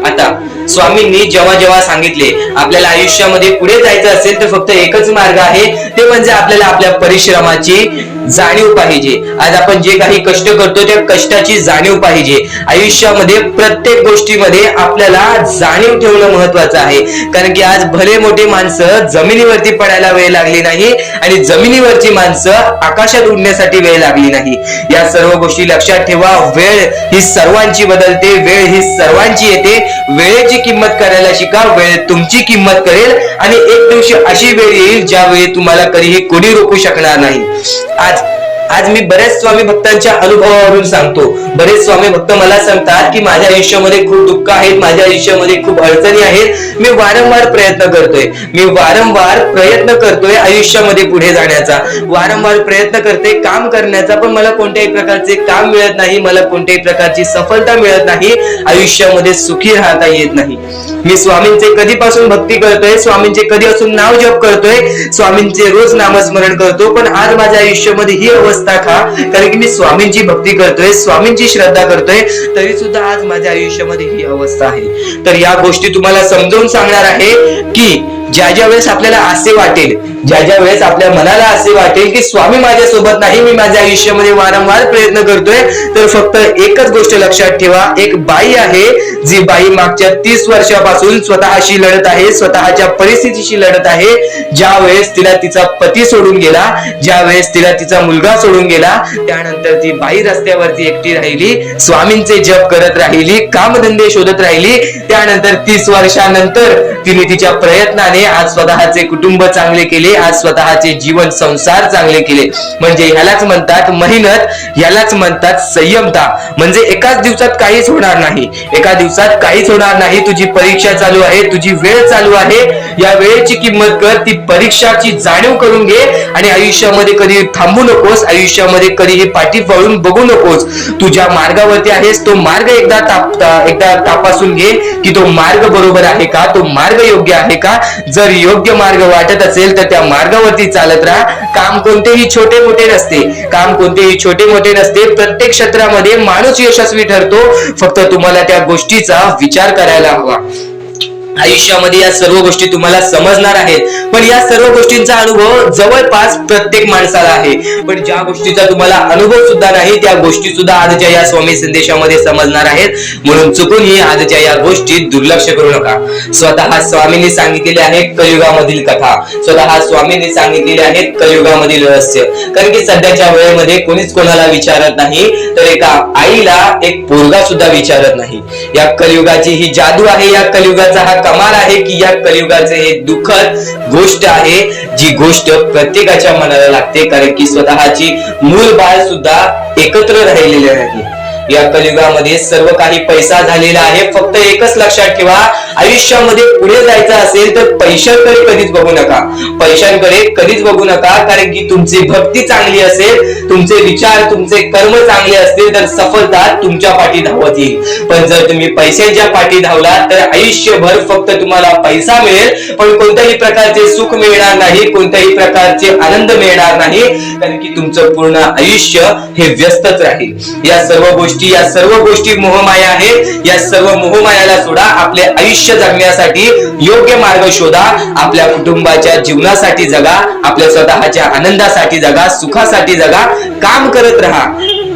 आता स्वामींनी जेव्हा जेव्हा सांगितले आपल्याला आयुष्यामध्ये पुढे जायचं असेल तर फक्त एकच मार्ग आहे, ते म्हणजे आपल्याला आपल्या परिश्रमाची जाणीव पाहिजे. आज आपण जे काही कष्ट करतो त्या कष्टाची जाणीव पाहिजे. आयुष्यामध्ये प्रत्येक गोष्टीमध्ये आपल्याला जाणीव ठेवणं महत्वाचं आहे, कारण की आज भले मोठे माणसं जमिनीवरती पडायला वेळ लागली नाही आणि जमिनीवरची माणसं आकाशात उडण्यासाठी वेळ लागली नाही. या सर्व गोष्टी लक्षात ठेवा. वेळ ही सर्वांची बदलते, वेळ ही सर्वांची येते. वेळेची किंमत करायला शिका, वेळ तुमची किंमत करेल आणि एक दिवशी अशी वेळ येईल ज्यावेळी तुम्हाला कधीही कोणी रोखू शकणार नाही. आज मी बऱ्याच स्वामी भक्तांच्या अनुभवावरून सांगतो. बरेच स्वामी भक्त मला सांगतात की माझ्या आयुष्यामध्ये खूप दुःख आहेत, माझ्या आयुष्यामध्ये खूप अडचणी आहेत, मी वारंवार प्रयत्न करतोय आयुष्यामध्ये पुढे जाण्याचा, वारंवार प्रयत्न करते काम करण्याचा, पण मला कोणत्याही प्रकारचे काम मिळत नाही, मला कोणत्याही प्रकारची सफलता मिळत नाही, आयुष्यामध्ये सुखी राहता येत नाही. मी स्वामींचे कधीपासून भक्ती करतोय, स्वामींचे कधीपासून नाव जप करतोय, स्वामींचे रोज नामस्मरण करतो, पण आज माझ्या आयुष्यामध्ये ही अवस्था का? कारण की मी स्वामींची भक्ती करतोय, स्वामींची श्रद्धा करतोय, तरी सुद्धा आज माझ्या आयुष्यामध्ये ही अवस्था आहे. तर या गोष्टी तुम्हाला समजावून सांगणार आहे की ज्या वेळेस आपल्याला असे वाटेल, ज्या वेळेस आपल्या मनाला असे वाटेल की स्वामी माझ्या सोबत नाही, मी माझ्या आयुष्यामध्ये वारंवार प्रयत्न करतोय, तर फक्त एकच गोष्ट लक्षात ठेवा. एक बाई आहे, जी बाई मागच्या 30 वर्षापासून स्वतःशी लढत आहे, स्वतःच्या परिस्थितीशी लढत आहे. ज्या वेळेस तिला तिचा पती सोडून गेला, ज्या वेळेस तिला तिचा मुलगा सोडून गेला, त्यानंतर ती बाई रस्त्यावरती एकटी राहिली, स्वामींचे जप करत राहिली, कामधंदे शोधत राहिली. त्यानंतर 30 वर्षानंतर तिने तिच्या प्रयत्नाने आज स्वतःचे कुटुंब चांगले केले, आज स्वतःचे जीवन संसार चांगले केले. म्हणजे ह्यालाच म्हणतात मेहनत, ह्यालाच म्हणतात संयमता. म्हणजे एकाच दिवसात काहीच होणार नाही, एका दिवसात काहीच होणार नाही. तुझी परीक्षा चालू आहे, तुझी वेळ चालू आहे, या वेळेची किंमत कर, ती परीक्षाची जाणीव करून घे आणि आयुष्यामध्ये कधी थांबू नकोस, आयुष्यामध्ये कधीही पाठी वळून बघू नकोस. तुझ्या मार्गावरती आहेस, तो मार्ग एकदा तपासून घे की तो मार्ग बरोबर आहे का, तो मार्ग योग्य आहे का. जर योग्य मार्ग वाटत असेल तर त्या मार्गावरती चालत राहा. काम कोणतेही छोटे मोठे नसते, काम कोणतेही छोटे मोठे नसते. प्रत्येक क्षेत्रामध्ये माणूस यशस्वी ठरतो, फक्त तुम्हाला त्या गोष्टीचा विचार करायला हवा. आयुष्यामध्ये या सर्व गोष्टी तुम्हाला समजणार आहेत, पण या सर्व गोष्टींचा अनुभव जवळपास प्रत्येक माणसाला आहे. पण ज्या गोष्टीचा तुम्हाला अनुभव सुद्धा नाही त्या गोष्टी सुद्धा आजच्या या स्वामी संदेशामध्ये समजणार आहेत. म्हणून चुकूनही आजच्या या गोष्टी दुर्लक्ष करू नका. स्वतः स्वामींनी सांगितलेले आहे कलियुगामधील कथा, स्वतः स्वामींनी सांगितलेले आहेत कलियुगामधील रहस्य. कारण की सध्याच्या वेळेमध्ये कोणीच कोणाला विचारत नाही, तर एका आईला एक पोरगा सुद्धा विचारत नाही. या कलियुगाची ही जादू आहे, या कलियुगाचा हा कमाल आहे की या कलियुगाचे हे दुःखद गोष्ट आहे, जी गोष्ट प्रत्येकाच्या मनाला लागते. कारण की स्वतःची मूल बाळ सुद्धा एकत्र राहिलेले नाही. या कलियुगामध्ये सर्व काही पैसा झालेला आहे. फक्त एकच लक्षात ठेवा, आयुष्यामध्ये पुढे जायचं असेल तर पैशांकडे कधीच बघू नका, पैशांकडे कधीच बघू नका. कारण की तुमची भक्ती चांगली असेल, तुमचे विचार, तुमचे कर्म चांगले असतील तर सफलता तुमच्या पाठी धावत येईल. पण जर तुम्ही पैशांच्या पाठी धावला तर आयुष्यभर फक्त तुम्हाला पैसा मिळेल, पण कोणत्याही प्रकारचे सुख मिळणार नाही, कोणत्याही प्रकारचे आनंद मिळणार नाही. कारण की तुमचं पूर्ण आयुष्य हे व्यस्तच राहील. या सर्व गोष्टी मोहमाया आहेत. या सर्व मोहमायाला सोडा, आपले आयुष्य जगण्यासाठी योग्य मार्ग शोधा, आपल्या कुटुंबाच्या जीवनासाठी जगा, आपल्या स्वतःच्या आनंदासाठी जगा, सुखासाठी जगा. काम करत राहा,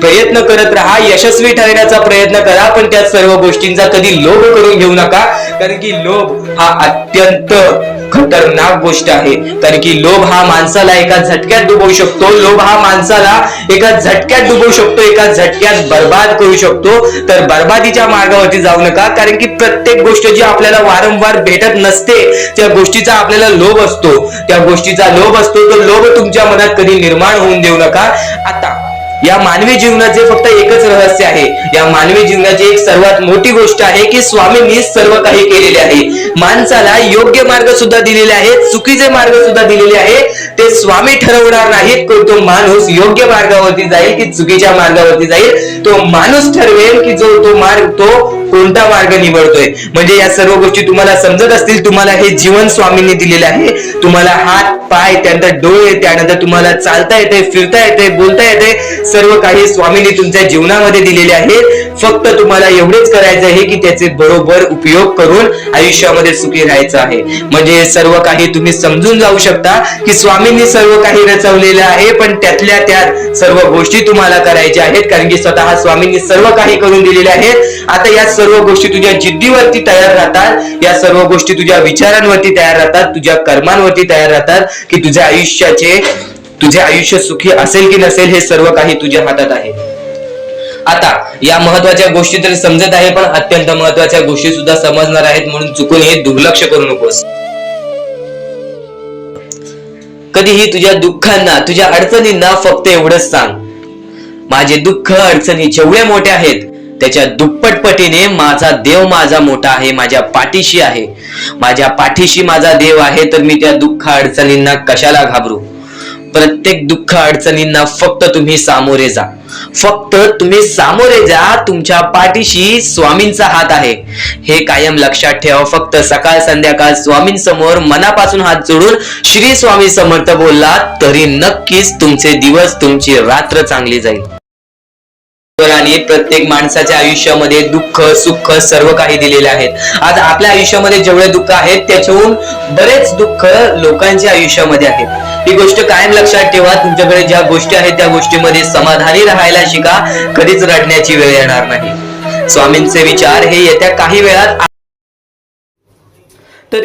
प्रयत्न करत राहा, यशस्वी ठरण्याचा प्रयत्न करा, पण त्या सर्व गोष्टींचा कधी लोभ करून घेऊ नका. कारण की लोभ हा अत्यंत खतरनाक गोष्ट आहे, कारण की लोभ हा माणसाला एका झटक्यात डुबवू शकतो. लोभ हा माणसाला एका झटक्यात डुबवू शकतो, एका झटक्यात बर्बाद करू शकतो. तर बर्बादीच्या मार्गावरती जाऊ नका, कारण की प्रत्येक गोष्ट जी आपल्याला वारंवार भेटत नसते त्या गोष्टीचा आपल्याला लोभ असतो, त्या गोष्टीचा लोभ असतो. तो लोभ तुमच्या मनात कधी निर्माण होऊन देऊ नका. आता या मानवी जीवनाचे फक्त एकच रहस्य आहे, या मानवी जीवनाची एक सर्वात मोठी गोष्ट आहे की स्वामींनी सर्व काही केलेले आहे. माणसाला योग्य मार्ग सुद्धा दिलेले आहेत, चुकीचे मार्ग सुद्धा दिलेले आहेत. ते स्वामी ठरवणार नाहीत की तो माणूस योग्य मार्गावरती जाईल की चुकीच्या मार्गावरती जाईल. तो माणूस ठरवेल की जो तो मार्ग तो कोणता मार्ग निवडतोय. म्हणजे या सर्व गोष्टी तुम्हाला समजत असतील. तुम्हाला हे जीवन स्वामींनी दिलेले आहे. तुम्हाला हात पाय, त्यानंतर डोळे, त्यानंतर तुम्हाला चालता येते, फिरता येते, बोलता येते, सर्व काही स्वामींनी तुमच्या जीवनामध्ये दिलेले आहेत. फक्त तुम्हाला एवढेच करायचं आहे की त्याचे बरोबर उपयोग करून आयुष्यामध्ये सुखी राहायचं आहे. म्हणजे सर्व काही तुम्ही समजून जाऊ शकता की स्वामींनी सर्व काही रचवलेलं आहे, पण त्यातल्या त्यात सर्व गोष्टी तुम्हाला करायच्या आहेत, कारण की स्वतः स्वामींनी सर्व काही करून दिलेले आहेत. आता या सर्व गोष्टी तुझ्या जिद्दीवरती तयार राहतात, या सर्व गोष्टी तुझ्या विचारांवरती तयार राहतात, तुझ्या कर्मांवरती तयार राहतात की तुझे आयुष्य सुखी असेल की नसेल हे सर्व काही तुझ्या हातात आहे. आता या महत्वाच्या गोष्टी तरी समजत आहे, पण अत्यंत महत्वाच्या गोष्टी सुद्धा समजणार आहेत, म्हणून चुकून हे दुर्लक्ष करू नकोस. कधीही तुझ्या दुःखांना, तुझ्या अडचणींना फक्त एवढंच सांग, माझे दुःख अडचणी जेवढे मोठे आहेत त्याच्या दुप्पट पटीने माझा देव माझा मोठा आहे, माझ्या पाठीशी आहे. माझ्या पाठीशी माझा देव आहे, तर मी त्या दुःख अडचणींना कशाला घाबरू. प्रत्येक दुःख अडचणींना फक्त तुम्ही सामोरे जा, फक्त तुम्ही सामोरे जा. तुमच्या पाठीशी स्वामींचा हात आहे, हे कायम लक्षात ठेवा. फक्त सकाळ संध्याकाळ स्वामींसमोर मनापासून हात जोडून श्री स्वामी समर्थ बोलला तरी नक्कीच तुमचे दिवस, तुमची रात्र चांगली जाईल. आणि प्रत्येक माणसाच्या आयुष्यामध्ये दुःख सुख सर्व काही दिलेले आहेत. आज आपल्या आयुष्यामध्ये जेवढे दुःख आहेत त्याच्याहून बरेच दुःख लोकांच्या आयुष्यामध्ये आहेत. ही गोष्ट कायम लक्षात ठेवा. तुमच्याकडे ज्या गोष्टी आहेत त्या गोष्टीमध्ये समाधानी राहायला शिका, कधीच रडण्याची वेळ येणार नाही. स्वामींचे विचार हे येत्या काही वेळात तर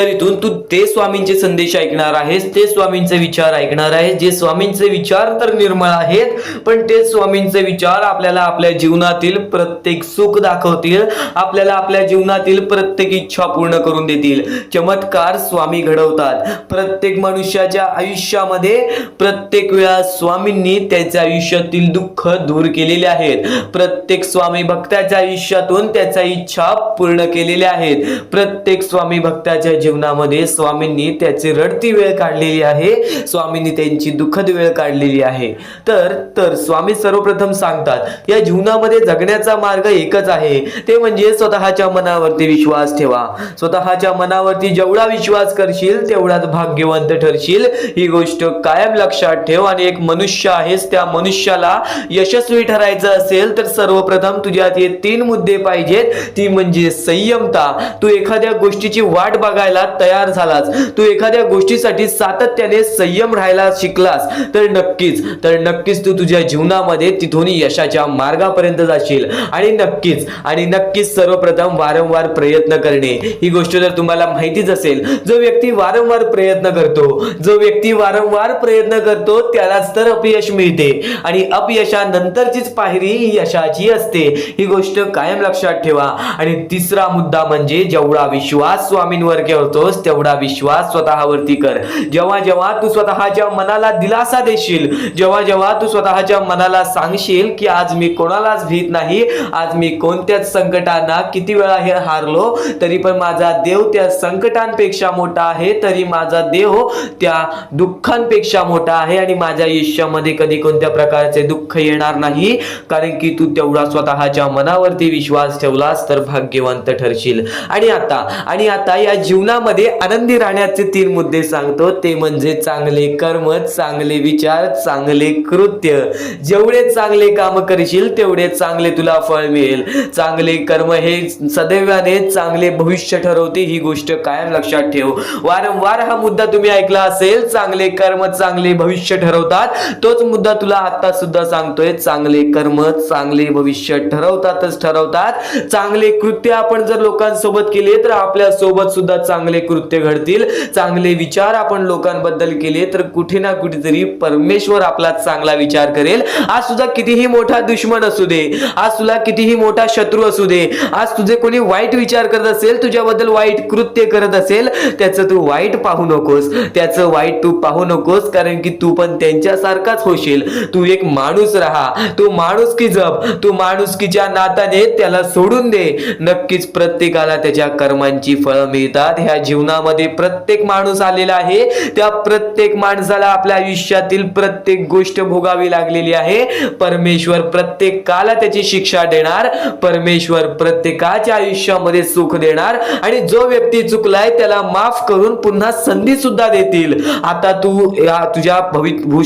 इथून तू ते स्वामींचे संदेश ऐकणार आहेस, ते स्वामींचे विचार ऐकणार आहेस, जे स्वामींचे विचार तर निर्मळ आहेत, पण ते स्वामींचे विचार आपल्याला आपल्या जीवनातील प्रत्येक सुख दाखवतील, आपल्याला आपल्या जीवनातील प्रत्येक इच्छा पूर्ण करून देतील. चमत्कार स्वामी घडवतात. प्रत्येक मनुष्याच्या आयुष्यामध्ये प्रत्येक वेळा स्वामींनी त्याच्या आयुष्यातील दुःख दूर केलेले आहेत. प्रत्येक स्वामी भक्ताच्या आयुष्यातून त्याच्या इच्छा पूर्ण केलेल्या आहेत. प्रत्येक स्वामी भक्ताच्या जीवनामध्ये स्वामींनी त्याची रडती वेळ काढलेली आहे, स्वामींनी त्यांची दुःखद वेळ काढलेली आहे. तर स्वामी सर्वप्रथम सांगतात या जीवनामध्ये जगण्याचा मार्ग एकच आहे, ते म्हणजे स्वतःच्या मनावरती विश्वास ठेवा. स्वतःच्या मनावरती जेवढा विश्वास करशील तेवढाच भाग्यवंत ठरशील. ही गोष्ट कायम लक्षात ठेव. आणि एक मनुष्य आहेस, त्या मनुष्याला यशस्वी ठरायचं असेल तर सर्वप्रथम तुझ्यात हे 3 मुद्दे पाहिजेत. ती म्हणजे संयमता. तू एखाद्या गोष्टीची वाट बघायला तयार झालास, तू एखाद्या गोष्टीसाठी सातत्याने संयम राहायला शिकलास तर नक्कीच तू तुझ्या जीवनामध्ये तिथून यशाच्या मार्गापर्यंत जाशील. आणि नक्कीच सर्वप्रथम वारंवार प्रयत्न करणे. ही गोष्ट जर तुम्हाला माहितीच असेल, जो व्यक्ती वारंवार प्रयत्न करतो त्यालाच तर अपयश मिळते, आणि अपयशानंतरचीच पायरी ही यशाची असते. ही गोष्ट कायम लक्षात ठेवा. आणि तिसरा मुद्दा म्हणजे जेवढा विश्वास स्वामींवर ठेवतोस तेवढा विश्वास स्वतःवरती कर. जेव्हा तू स्वतःच्या मनाला दिलासा देशील, जेव्हा तू स्वतःच्या मनाला सांगशील की आज मी कोणालाच भीत नाही, आज मी कोणत्याच संकटांना किती वेळा हे हारलो तरी पण माझा देव त्या संकटांपेक्षा मोठा आहे, तरी माझा देव त्या दुःखांपेक्षा मोठा आहे, आणि माझ्या आयुष्यामध्ये कधी कोणत्या प्रकारचे दुःख येणार नाही, कारण की तू तेवढा स्वतःच्या मनावरती विश्वास ठेवलास तर भाग्यवंत ठरशील. आणि आता या जीवनामध्ये आनंदी राहण्याचे 3 मुद्दे सांगतो, ते म्हणजे चांगले कर्म, चांगले विचार, चांगले कृत्य. जेवढे चांगले काम करशील तेवढे चांगले तुला फळ मिळेल. चांगले कर्म हे सदैवाने चांगले भविष्य ठरवते. ही गोष्ट कायम लक्षात ठेव. वारंवार हा मुद्दा तुम्ही ऐकला असेल, चांगले कर्म चांगले भविष्य ठरवतात. तोच मुद्दा तुला आता सुद्धा सांगतोय, चांगले कर्म चांगले भविष्य ठरवतात. चांगले कृत्य आपण जर लोकांसोबत केले तर आपल्या सोबत सुद्धा चांगले कृत्य घडतील, चांगले विचार आपण लोकांबद्दल केले तर कुठे ना कुठेतरी परमेश्वर आपला चांगला विचार करेल. आज तुझा कितीही मोठा दुश्मन असू दे, आज तुला कितीही मोठा शत्रू असू दे, आज तुझे कोणी वाईट विचार करत असेल, तुझ्याबद्दल वाईट कृत्य करत असेल, त्याचं तू वाईट पाहू नकोस, त्याचं वाईट तू पाहू नकोस, कारण की तू पण त्यांच्यासारखाच होशील. तू एक माणूस राहा, तू माणुसकी जप, तू माणुसकीच्या नात्याने त्याला सोडून दे. नक्कीच प्रत्येकाला त्याच्या कर्मांची फळं मिळतात. ह्या जीवनामध्ये प्रत्येक माणूस आलेला आहे, त्या प्रत्येक माणसाला आपल्या आयुष्यातील प्रत्येक गोष्ट भोगावी लागलेली आहे. परमेश्वर प्रत्येकाला त्याची शिक्षा देणार, परमेश्वर प्रत्येकाच्या आयुष्यामध्ये सुख देणार आणि जो व्यक्ती चुकलाय त्याला माफ करून पुन्हा संधी सुद्धा देतील. आता तू तुझ्या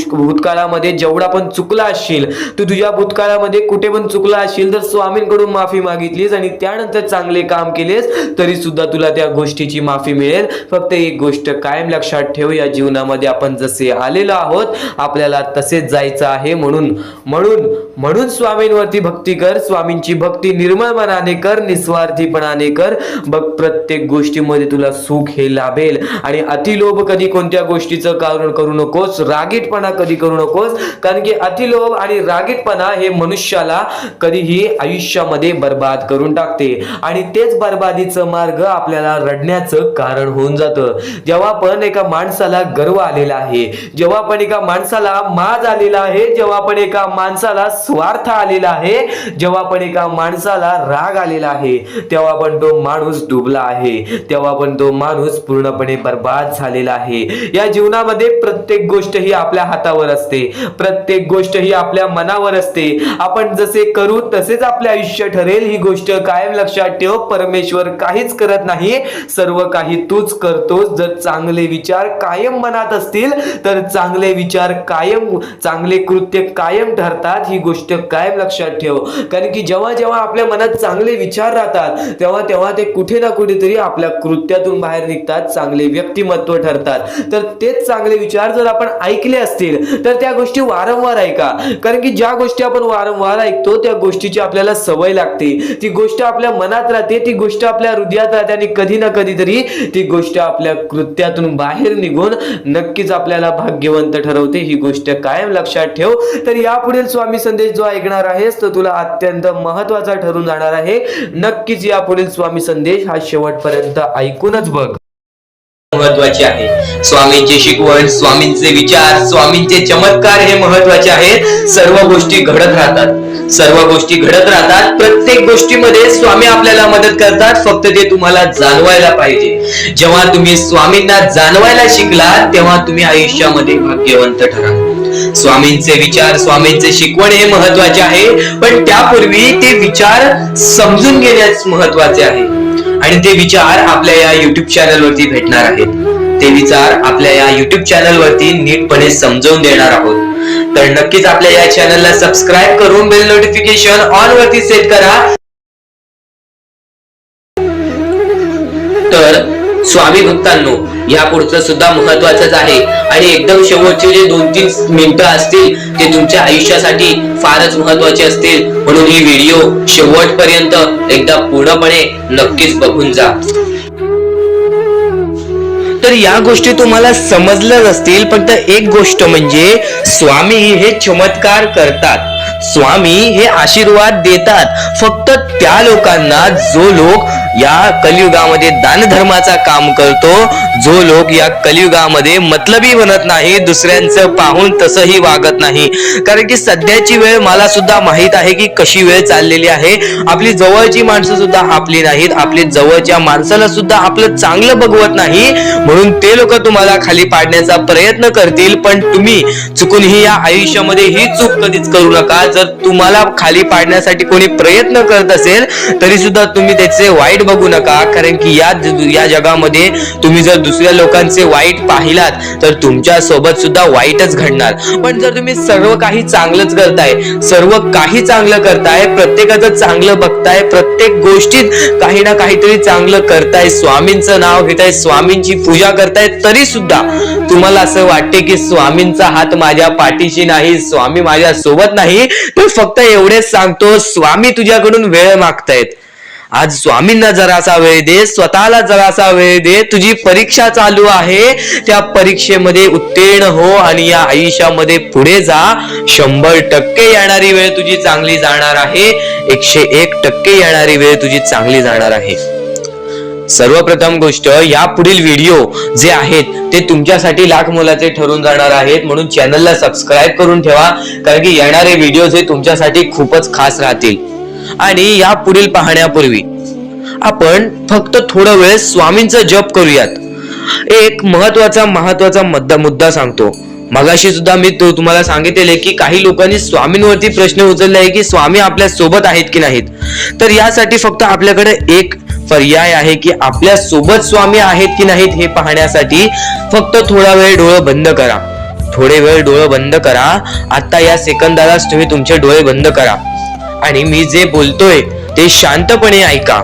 भूतकाळामध्ये जेवढा पण चुकला असशील, तू तुझ्या भूतकाळामध्ये कुठे पण चुकला असशील तर स्वामींकडून माफी मागितलीस आणि त्यानंतर चांगले काम केलेस तरी सुद्धा तुला त्या गोष्टीची माफी मिळेल. फक्त एक गोष्ट कायम लक्षात ठेव, या जीवनामध्ये आपण जसे आलेलो आहोत आपल्याला तसेच जायचं आहे. म्हणून स्वामींवरती भक्ती कर, स्वामींची भक्ती निर्मळ मनाने कर, निस्वार्थीपणाने कर. बघ प्रत्येक गोष्टीमध्ये तुला सुख हे लाभेल. आणि अतिलोभ कधी कोणत्या गोष्टीचं कारण करू नकोस, रागीटपणा कधी करू नकोस, कारण की अतिलोभ आणि रागीटपणा हे मनुष्याला कधीही आयुष्यामध्ये बर्बाद करून टाकते आणि तेच बर्बादीचं मार्ग आपल्याला रडण्याचं कारण होऊन जातं. जेव्हा पण एका माणसाला गर्व आलेला आहे, जेव्हा पण एका माणसाला माज आलेला आहे, जेव्हा पण एका माणसाला स्वार्थ आलेला आहे, जेव्हा पण एका माणसाला राग आलेला आहे, तेव्हा पण तो माणूस डुबला आहे, तेव्हा पण तो माणूस पूर्णपणे बर्बाद झालेला आहे. या जीवनामध्ये प्रत्येक गोष्ट ही आपल्या हातावर असते, प्रत्येक गोष्ट ही आपल्या मनावर असते. आपण जसे करू तसेच आपले आयुष्य ठरेल. ही गोष्ट कायम लक्षात ठेव. परमेश्वर काहीच करत नाही, सर्व काही तूच करतोस. जर चांगले विचार कायम मनात असतील तर चांगले विचार कायम, चांगले कृत्य कायम ठरतात. ही गोष्ट कायम लक्षात ठेव, कारण की जेव्हा जेव्हा आपल्या मनात चांगले विचार राहतात तेव्हा तेव्हा ते कुठे ना कुठेतरी आपल्या कृत्यातून बाहेर निघतात, चांगले व्यक्तिमत्व ठरतात. तर तेच चांगले विचार जर आपण ऐकले असतील तर त्या गोष्टी वारंवार ऐका, कारण की ज्या गोष्टी आपण वारंवार ऐकतो त्या गोष्टीची आपल्याला सवय लागते, ती गोष्ट आपल्या मनात राहते, ती गोष्ट आपल्या हृदयात राहते आणि कधी ना कधीतरी ती गोष्ट आपल्या कृत्यातून बाहेर निघून नक्कीच आपल्याला भाग्यवंत ठरवते. ही गोष्ट कायम लक्षात ठेव. तर यापुढील स्वामी संदेश जो ऐकणार आहेस तो तुला अत्यंत महत्वाचा ठरून जाणार आहे. नक्कीच यापुढील स्वामी संदेश हा शेवटपर्यंत ऐकूनच बघ. महत्वाचे आहे स्वामींची शिकवण, स्वामींचे विचार, स्वामींचे चमत्कार हे महत्वाचे आहेत. सर्व गोष्टी घडत राहतात, सर्व गोष्टी घडत राहतात. प्रत्येक गोष्टीमध्ये स्वामी आपल्याला मदत करतात, फक्त ते तुम्हाला जाणवायला पाहिजे. जेव्हा तुम्ही स्वामींना जाणवायला शिकला तेव्हा तुम्ही आयुष्यामध्ये भाग्यवंत ठराल. स्वामींचे विचार, स्वामींचे शिकवण हे महत्वाचे आहे, पण त्यापूर्वी ते विचार समजून घेण्यास महत्वाचे आहे आणि ते विचार आपल्या या युट्यूब चॅनल वरती भेटणार आहेत. ते विचार आपल्या या युट्यूब चॅनल वरती नीटपणे समजावून देणार आहोत. तर नक्कीच आपल्या या चॅनलला सबस्क्राईब करून बेल नोटिफिकेशन ऑन वरती सेट करा. तर स्वामी भक्तांनो, या पुढचं सुद्धा महत्वाचंच आहे आणि एकदम शेवटचे जे 2-3 मिनिटं असतील ते तुमच्या आयुष्यासाठी फारच महत्वाचे असतील, म्हणून ही व्हिडिओ शेवटपर्यंत एकदा पूर्णपणे नक्कीच बघून जा. तर या गोष्टी तुम्हाला समजल्याच असतील, फक्त एक गोष्ट म्हणजे स्वामी हे चमत्कार करतात, स्वामी हे आशीर्वाद देतात फक्त त्या लोकांना जो लोक या कलियुगामध्ये दानधर्माचा काम करतो, जो लोक या कलियुगामध्ये मतलबी बनत नाही, दुसऱ्यांचं पाहून तसंही वागत नाही. कारण की सध्याची वेळ मला सुद्धा माहित आहे की कशी वेळ चाललेली आहे. आपली जवळची माणसं सुद्धा आपली नाहीत, आपली जवळच्या माणसाला सुद्धा आपलं चांगलं बघवत नाही, म्हणून ते लोक तुम्हाला खाली पाडण्याचा प्रयत्न करतील. पण तुम्ही चुकूनही या आयुष्यामध्ये ही चूक कधीच करू नका. जर तुम्हाला खाली पाडण्यासाठी कोणी प्रयत्न करत असेल तरी सुद्धा तुम्ही त्याचे वाईट बघू नका, कारण की या जगामध्ये तुम्ही जर दुसऱ्या लोकांचे वाईट पाहिलात तर तुमच्या सोबत सुद्धा वाईटच घडणार. पण जर तुम्ही सर्व काही चांगलंच करताय, सर्व काही चांगलं करताय, प्रत्येकाचं चांगलं बघताय, प्रत्येक गोष्टीत काही ना काहीतरी चांगलं करताय, स्वामींचं नाव घेताय, स्वामींची पूजा करताय, तरी सुद्धा तुम्हाला असं वाटते की स्वामींचा हात माझ्या पाठीशी नाही, स्वामी माझ्या सोबत नाही, तर फक्त एवढेच सांगतो, स्वामी तुझ्याकडून वेळ मागतायत. आज स्वामींना जरासा वेळ दे, स्वतःला जरासा वेळ दे. तुझी परीक्षा चालू आहे, त्या परीक्षेमध्ये उत्तीर्ण हो आणि या आयुष्यामध्ये पुढे जा. 100% येणारी वेळ तुझी चांगली जाणार आहे. 101% येणारी वेळ तुझी चांगली जाणार आहे. सर्वप्रथम गोष्ट, या पुढील व्हिडिओ जे आहेत ते तुमच्यासाठी लाख मोलाचे ठरून जाणार आहेत, म्हणून चॅनलला सबस्क्राईब करून ठेवा, कारण की येणारे व्हिडिओ हे तुमच्यासाठी खूपच खास राहतील. आणि या पुढील पाहण्यापूर्वी आपण फक्त थोडा वेळ स्वामींचा जप करूयात. एक महत्वाचा मुद्दा सांगतो. मगाशी सुद्धा मी तुम्हाला सांगितले की काही लोकांनी स्वामींवरती प्रश्न उचलले आहे की स्वामी आपल्या सोबत आहेत की नाहीत. तर यासाठी फक्त आपल्याकडे एक पर्याय आहे की आपल्या सोबत स्वामी आहेत की नाहीत हे पाहण्यासाठी फक्त थोडा वेळ डोळे बंद करा. थोडे वेळ डोळे बंद करा. आता या सेकंदालाच तुम्ही तुमचे डोळे बंद करा आणि मी जे बोलतोय ते शांतपणे ऐका.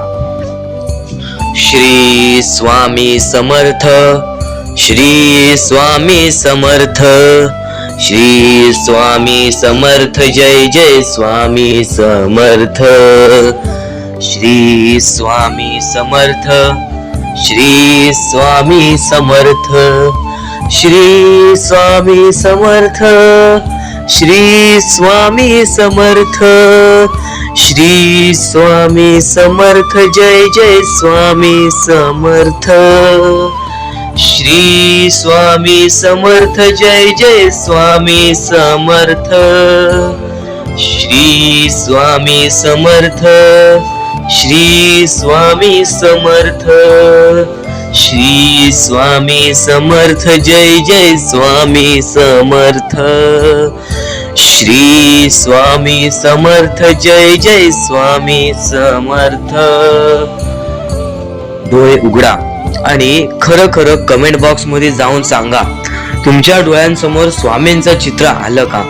श्री स्वामी समर्थ, श्री स्वामी समर्थ, श्री स्वामी समर्थ, जय जय स्वामी समर्थ. श्री स्वामी समर्थ, श्री स्वामी समर्थ, श्री स्वामी समर्थ, श्री स्वामी समर्थ, श्री स्वामी समर्थ, जय जय स्वामी समर्थ. श्री स्वामी समर्थ, जय जय स्वामी समर्थ. श्री स्वामी समर्थ, श्री स्वामी समर्थ, श्री स्वामी समर्थ, जय जय स्वामी समर्थ. श्री स्वामी समर्थ, जय जय स्वामी समर्थ. डोळे उघडा आणि खरं खरं कमेंट बॉक्स मध्ये जाऊन सांगा, तुमच्या डोळ्यांसमोर स्वामींचं चित्र आलं का?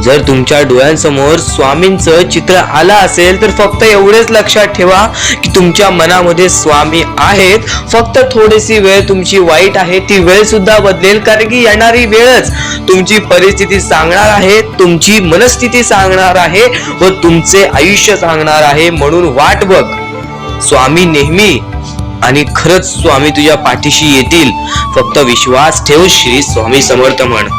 जर तुमच्या डोळ्यांसमोर स्वामींचं चित्र आलं असेल तर फक्त एवढेच लक्षात ठेवा की तुमच्या मनामध्ये स्वामी आहेत. फक्त थोडीशी वेळ तुमची वाईट आहे, ती वेळ सुद्धा बदलेल, कारण की येणारी वेळच तुमची परिस्थिती सांगणार आहे, तुमची मनस्थिती सांगणार आहे व तुमचे आयुष्य सांगणार आहे. म्हणून वाट बघ, स्वामी नेहमी आणि खरंच स्वामी तुझ्या पाठीशी येतील. फक्त विश्वास ठेव. श्री स्वामी समर्थ म्हण.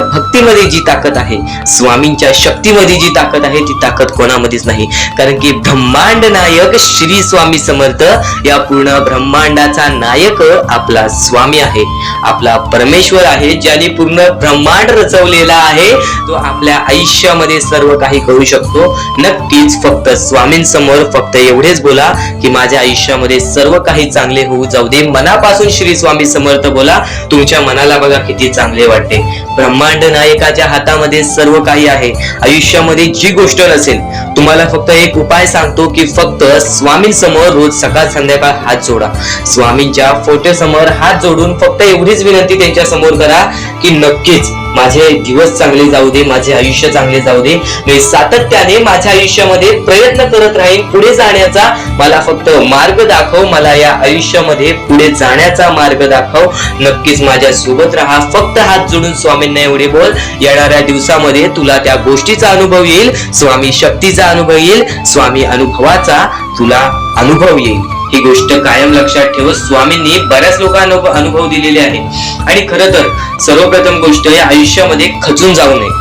भक्तीमध्ये जी ताकद आहे, स्वामींच्या शक्तीमध्ये जी ताकद आहे, ती ताकद कोणामध्येच नाही, कारण की ब्रह्मांड नायक श्री स्वामी समर्थ, या पूर्ण ब्रह्मांडाचा नायक आपला स्वामी आहे, आपला परमेश्वर आहे, ज्याने पूर्ण ब्रह्मांड रचवलेला आहे. तो आपल्या आयुष्यामध्ये सर्व काही करू शकतो. नक्कीच फक्त स्वामींसमोर फक्त एवढेच बोला की माझ्या आयुष्यामध्ये सर्व काही चांगले होऊ जाऊ दे. मनापासून श्री स्वामी समर्थ बोला. तुमच्या मनाला बघा किती चांगले वाटते. ब्रह्मांड नायकाच्या हातामध्ये सर्व काही आहे. आयुष्यामध्ये जी गोष्ट नसेल, तुम्हाला फक्त एक उपाय सांगतो की फक्त स्वामींसमोर रोज सकाळ संध्याकाळ हात जोडा. स्वामींच्या फोटो समोर हात जोडून फक्त एवढीच विनंती त्यांच्या समोर करा की नक्कीच माझे दिवस चांगले जाऊ दे, माझे आयुष्य चांगले जाऊ दे. मी सातत्याने माझ्या आयुष्यामध्ये प्रयत्न करत राहीन पुढे जाण्याचा. मला फक्त मार्ग दाखव, मला या आयुष्यामध्ये पुढे जाण्याचा मार्ग दाखव. नक्कीच माझ्या सोबत राहा. फक्त हात जोडून स्वामींना एवढे बोल. येणाऱ्या दिवसामध्ये तुला त्या गोष्टीचा अनुभव येईल, स्वामी शक्तीचा अनुभव येईल, स्वामी अनुभवाचा तुला अनुभव येईल. ही गोष्ट कायम लक्षात ठेव. स्वामींनी बऱ्याच लोकांना अनुभव दिलेले आहे. आणि खरं तर सर्वप्रथम गोष्ट, या आयुष्यामध्ये खचून जाऊ नये,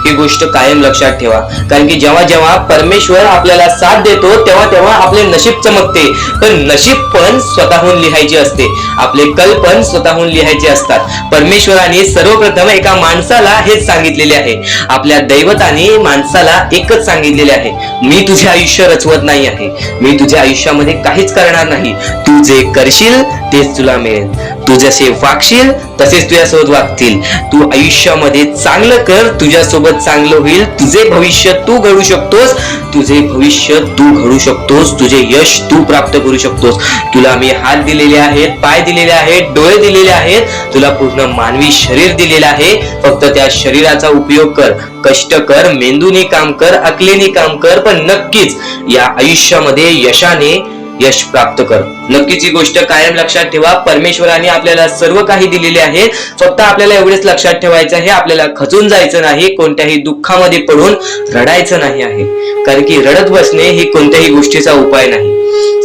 ही गोष्ट कायम लक्षात ठेवा. कारण की जेव्हा जेव्हा परमेश्वर आपल्याला साथ देतो तेव्हा तेव्हा आपले नशीब चमकते. पण नशीब पण स्वतःहून लिहायचे असते, आपले कल पण स्वतःहून लिहायचे असतात. परमेश्वराने सर्वप्रथम एका माणसाला हेच सांगितलेले आहे, आपल्या दैवताने माणसाला एकच सांगितलेले आहे, मी तुझे आयुष्य रचवत नाही आहे, मी तुझ्या आयुष्यामध्ये काहीच करणार नाही. तू जे करशील तेच तुला मिळेल. तू जसे वागशील तसेच तुझ्यासोबत वागतील. तू आयुष्यामध्ये चांगलं कर, तुझ्यासोबत चांगलं होईल. तुझे भविष्य तू घडू शकतोस, तुझे भविष्य तू घडू शकतोस, तुझे यश तू प्राप्त करू शकतोस. तुला मी हात दिलेले आहेत, पाय दिलेले आहेत, डोळे दिलेले आहेत, तुला पूर्ण मानवी शरीर दिलेलं आहे. फक्त त्या शरीराचा उपयोग कर, कष्ट कर, मेंदूने काम कर, अकलेने काम कर, पण नक्कीच या आयुष्यामध्ये यशाने यश प्राप्त कर. नक्कीच ही गोष्ट कायम लक्षात ठेवा. परमेश्वराने आपल्याला सर्व काही दिलेले आहे. फक्त आपल्याला एवढेच लक्षात ठेवायचं आहे, आपल्याला खचून जायचं नाही, कोणत्याही दुःखामध्ये पडून रडायचं नाही आहे. कारण की रडत बसणे ही कोणत्याही गोष्टीचा उपाय नाही.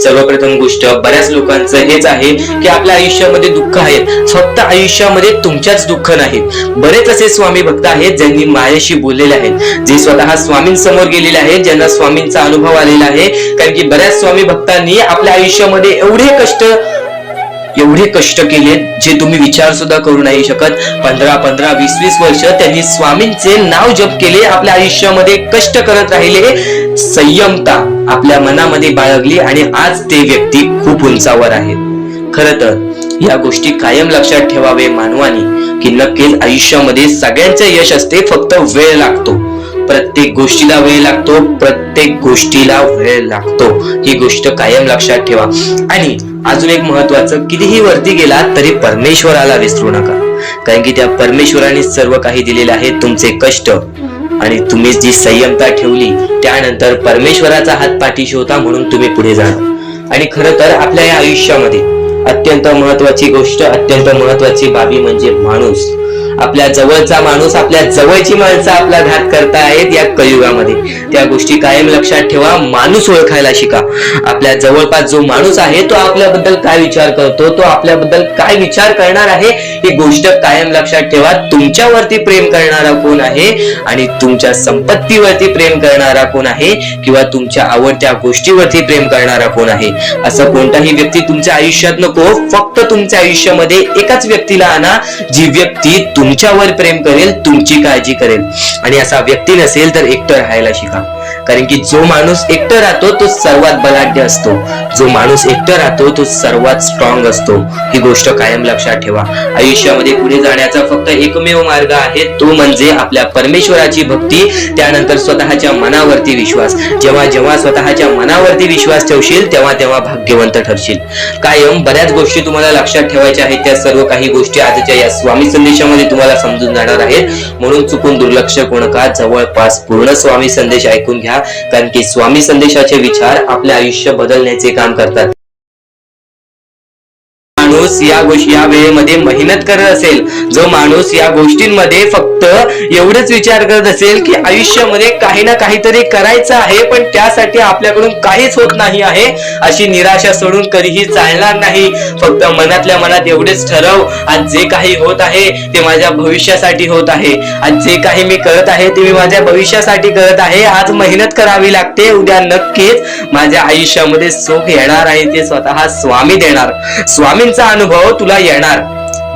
सर्वप्रथम गोष्ट बऱ्याच लोकांचं हेच आहे की आपल्या आयुष्यामध्ये दुःख आहे, फक्त आयुष्यामध्ये तुमच्याच दुःख नाहीत. बरेच असे स्वामी भक्त आहेत ज्यांनी माझ्याशी बोललेले आहेत, जे स्वतः स्वामींसमोर गेलेले आहेत, ज्यांना स्वामींचा अनुभव आलेला आहे. कारण की बऱ्याच स्वामी भक्तांनी आपल्या आयुष्यामध्ये एवढे कष्ट केले जे तुम्ही विचार सुद्धा करू नाही शकत. 15 20 वर्ष त्यांनी स्वामींचे नाव जप केले, आपल्या आयुष्यामध्ये कष्ट करत राहिले, संयमता आपल्या मनामध्ये बाळगली आणि आज ते व्यक्ती खूप उंचावर आहेत. खरं तर या गोष्टी कायम लक्षात ठेवावे मानवानी की नक्कीच आयुष्यामध्ये सगळ्यांचे यश असते, फक्त वेळ लागतो. प्रत्येक गोष्टीला वेळ लागतो, प्रत्येक गोष्टीला वेळ लागतो. ही गोष्ट कायम लक्षात ठेवा. आणि अजून एक महत्वाचं, कितीही वरती गेला तरी परमेश्वराला विसरू नका. कारण की त्या परमेश्वराने सर्व काही दिलेले आहे. तुमचे कष्ट आणि तुम्ही जी संयमता ठेवली त्यानंतर परमेश्वराचा हात पाठीशी होता म्हणून तुम्ही पुढे जाणार. आणि खरं तर आपल्या या आयुष्यामध्ये अत्यंत महत्वाची गोष्ट, अत्यंत महत्वाची बाबी म्हणजे माणूस. आपल्या जवळचा माणूस, आपल्या जवळची माणसं आपला घात करतायत या कलियुगामध्ये. त्या गोष्टी कायम लक्षात ठेवा. माणूस ओळखायला शिका. आपल्या जवळपास जो माणूस आहे तो आपल्याबद्दल काय विचार करतो, तो आपल्याबद्दल काय विचार करणार आहे, ही गोष्ट कायम लक्षात ठेवा. तुमच्यावरती प्रेम करणारा कोण आहे आणि तुमच्या संपत्तीवरती प्रेम करणारा कोण आहे किंवा तुमच्या आवडत्या गोष्टीवरती प्रेम करणारा कोण आहे. असं कोणताही व्यक्ती तुमच्या आयुष्यात नको. फक्त तुमच्या आयुष्यामध्ये एकाच व्यक्तीला आणा, जी व्यक्ती तुमच्यावर प्रेम करेल, तुमची काळजी करेल. आणि असा व्यक्ती नसेल तर एकटं राहायला शिका. कारण की जो माणूस एकटं राहतो तो सर्वात बलाढ्य असतो, जो माणूस एकटं राहतो तो सर्वात स्ट्रॉंग असतो. ही गोष्ट कायम लक्षात ठेवा. आयुष्यामध्ये पुढे जाण्याचा फक्त एकमेव मार्ग आहे, तो म्हणजे आपल्या परमेश्वराची भक्ती, त्यानंतर स्वतःच्या मनावरती विश्वास. जेव्हा जेव्हा स्वतःच्या मनावरती विश्वास ठेवशील तेव्हा तेव्हा भाग्यवंत ठरशील. कायम बऱ्याच गोष्टी तुम्हाला लक्षात ठेवायच्या आहेत. त्या सर्व काही गोष्टी आजच्या या स्वामी संदेशामध्ये तुम्हाला समजून जाणार आहेत. म्हणून चुकून दुर्लक्ष करू नका. जवळपास पूर्ण स्वामी संदेश ऐकून घ्या. कारण की स्वामी संदेशाचे विचार आपले आयुष्य बदलण्याचे काम करतात. माणूस या वेळेमध्ये मेहनत करत असेल, जो माणूस या गोष्टींमध्ये फक्त एवढंच विचार करत असेल की आयुष्यामध्ये काही ना काहीतरी करायचं आहे पण त्यासाठी आपल्याकडून काहीच होत नाही आहे, अशी निराशा सोडून कधीही चालणार नाही. फक्त मनातल्या मनात एवढेच ठरव, आज जे काही होत आहे ते माझ्या भविष्यासाठी होत आहे. आज जे काही मी करत आहे ते मी माझ्या भविष्यासाठी करत आहे. आज मेहनत करावी लागते, उद्या नक्कीच माझ्या आयुष्यामध्ये सुख येणार आहे, ते स्वतः स्वामी देणार. स्वामींचा अनुभव तुला येणार.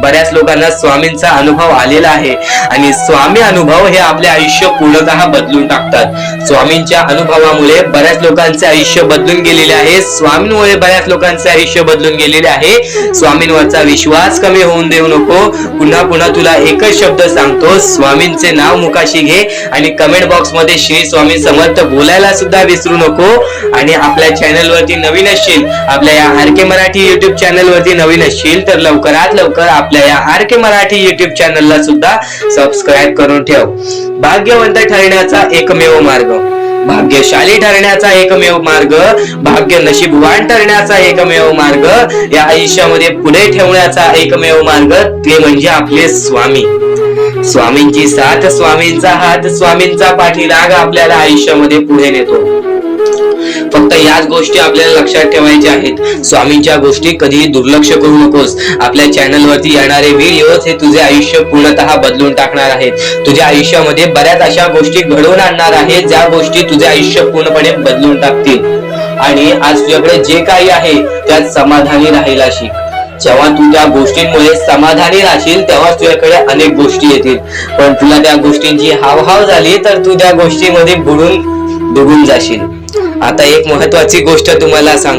बऱ्याच लोकांना स्वामींचा अनुभव आलेला आहे आणि स्वामी अनुभव हे आपले आयुष्य पूर्णतः बदलून टाकतात. स्वामींच्या अनुभवामुळे बऱ्याच लोकांचे आयुष्य बदलून गेलेले आहे. स्वामींमुळे बऱ्याच लोकांचे आयुष्य बदलून गेलेले आहे. स्वामींवरचा विश्वास कमी होऊन देऊ नको. पुन्हा पुन्हा तुला एकच शब्द सांगतो, स्वामींचे नाव मुखाशी घे आणि कमेंट बॉक्स मध्ये श्री स्वामी समर्थ बोलायला सुद्धा विसरू नको. आणि आपल्या चॅनल वरती नवीन असशील, आपल्या या आर.के. मराठी युट्यूब चॅनल वरती नवीन असशील तर लवकरात लवकर आपल्या या आर.के. मराठी युट्यूब चॅनलला सुद्धा सबस्क्राईब करून ठेव. भाग्यवंत ठरण्याचा एकमेव मार्ग, भाग्यशाली ठरण्याचा एकमेव मार्ग, भाग्य नशीबवान ठरण्याचा एकमेव मार्ग, या आयुष्यामध्ये पुढे ठेवण्याचा एकमेव मार्ग ते म्हणजे आपले स्वामी. स्वामींची साथ, स्वामींचा हात, स्वामींचा पाठीलाग आपल्याला आयुष्यामध्ये पुढे नेतो. फक्त याच गोष्टी आपल्याला लक्षात ठेवायच्या आहेत. स्वामींच्या गोष्टी कधीही दुर्लक्ष करू नकोस. आपल्या चॅनल वरती येणारे व्हिडिओज हे तुझे आयुष्य पूर्णतः बदलून टाकणार आहेत. तुझ्या आयुष्यामध्ये बऱ्याच अशा गोष्टी घडवून आणणार आहेत ज्या गोष्टी तुझे आयुष्य पूर्णपणे बदलून टाकतील. आणि आज तुझ्याकडे जे काही आहे त्यात समाधानी राहायला शिक. जेव्हा तू त्या गोष्टींमुळे समाधानी राहशील तेव्हा तुझ्याकडे अनेक गोष्टी येतील. पण तुला त्या गोष्टींची हावभाव झाली तर तू त्या गोष्टीमध्ये बुडून डुबून जाशील. आता एक महत्वाची गोष्ट तुम्हाला सांगतो.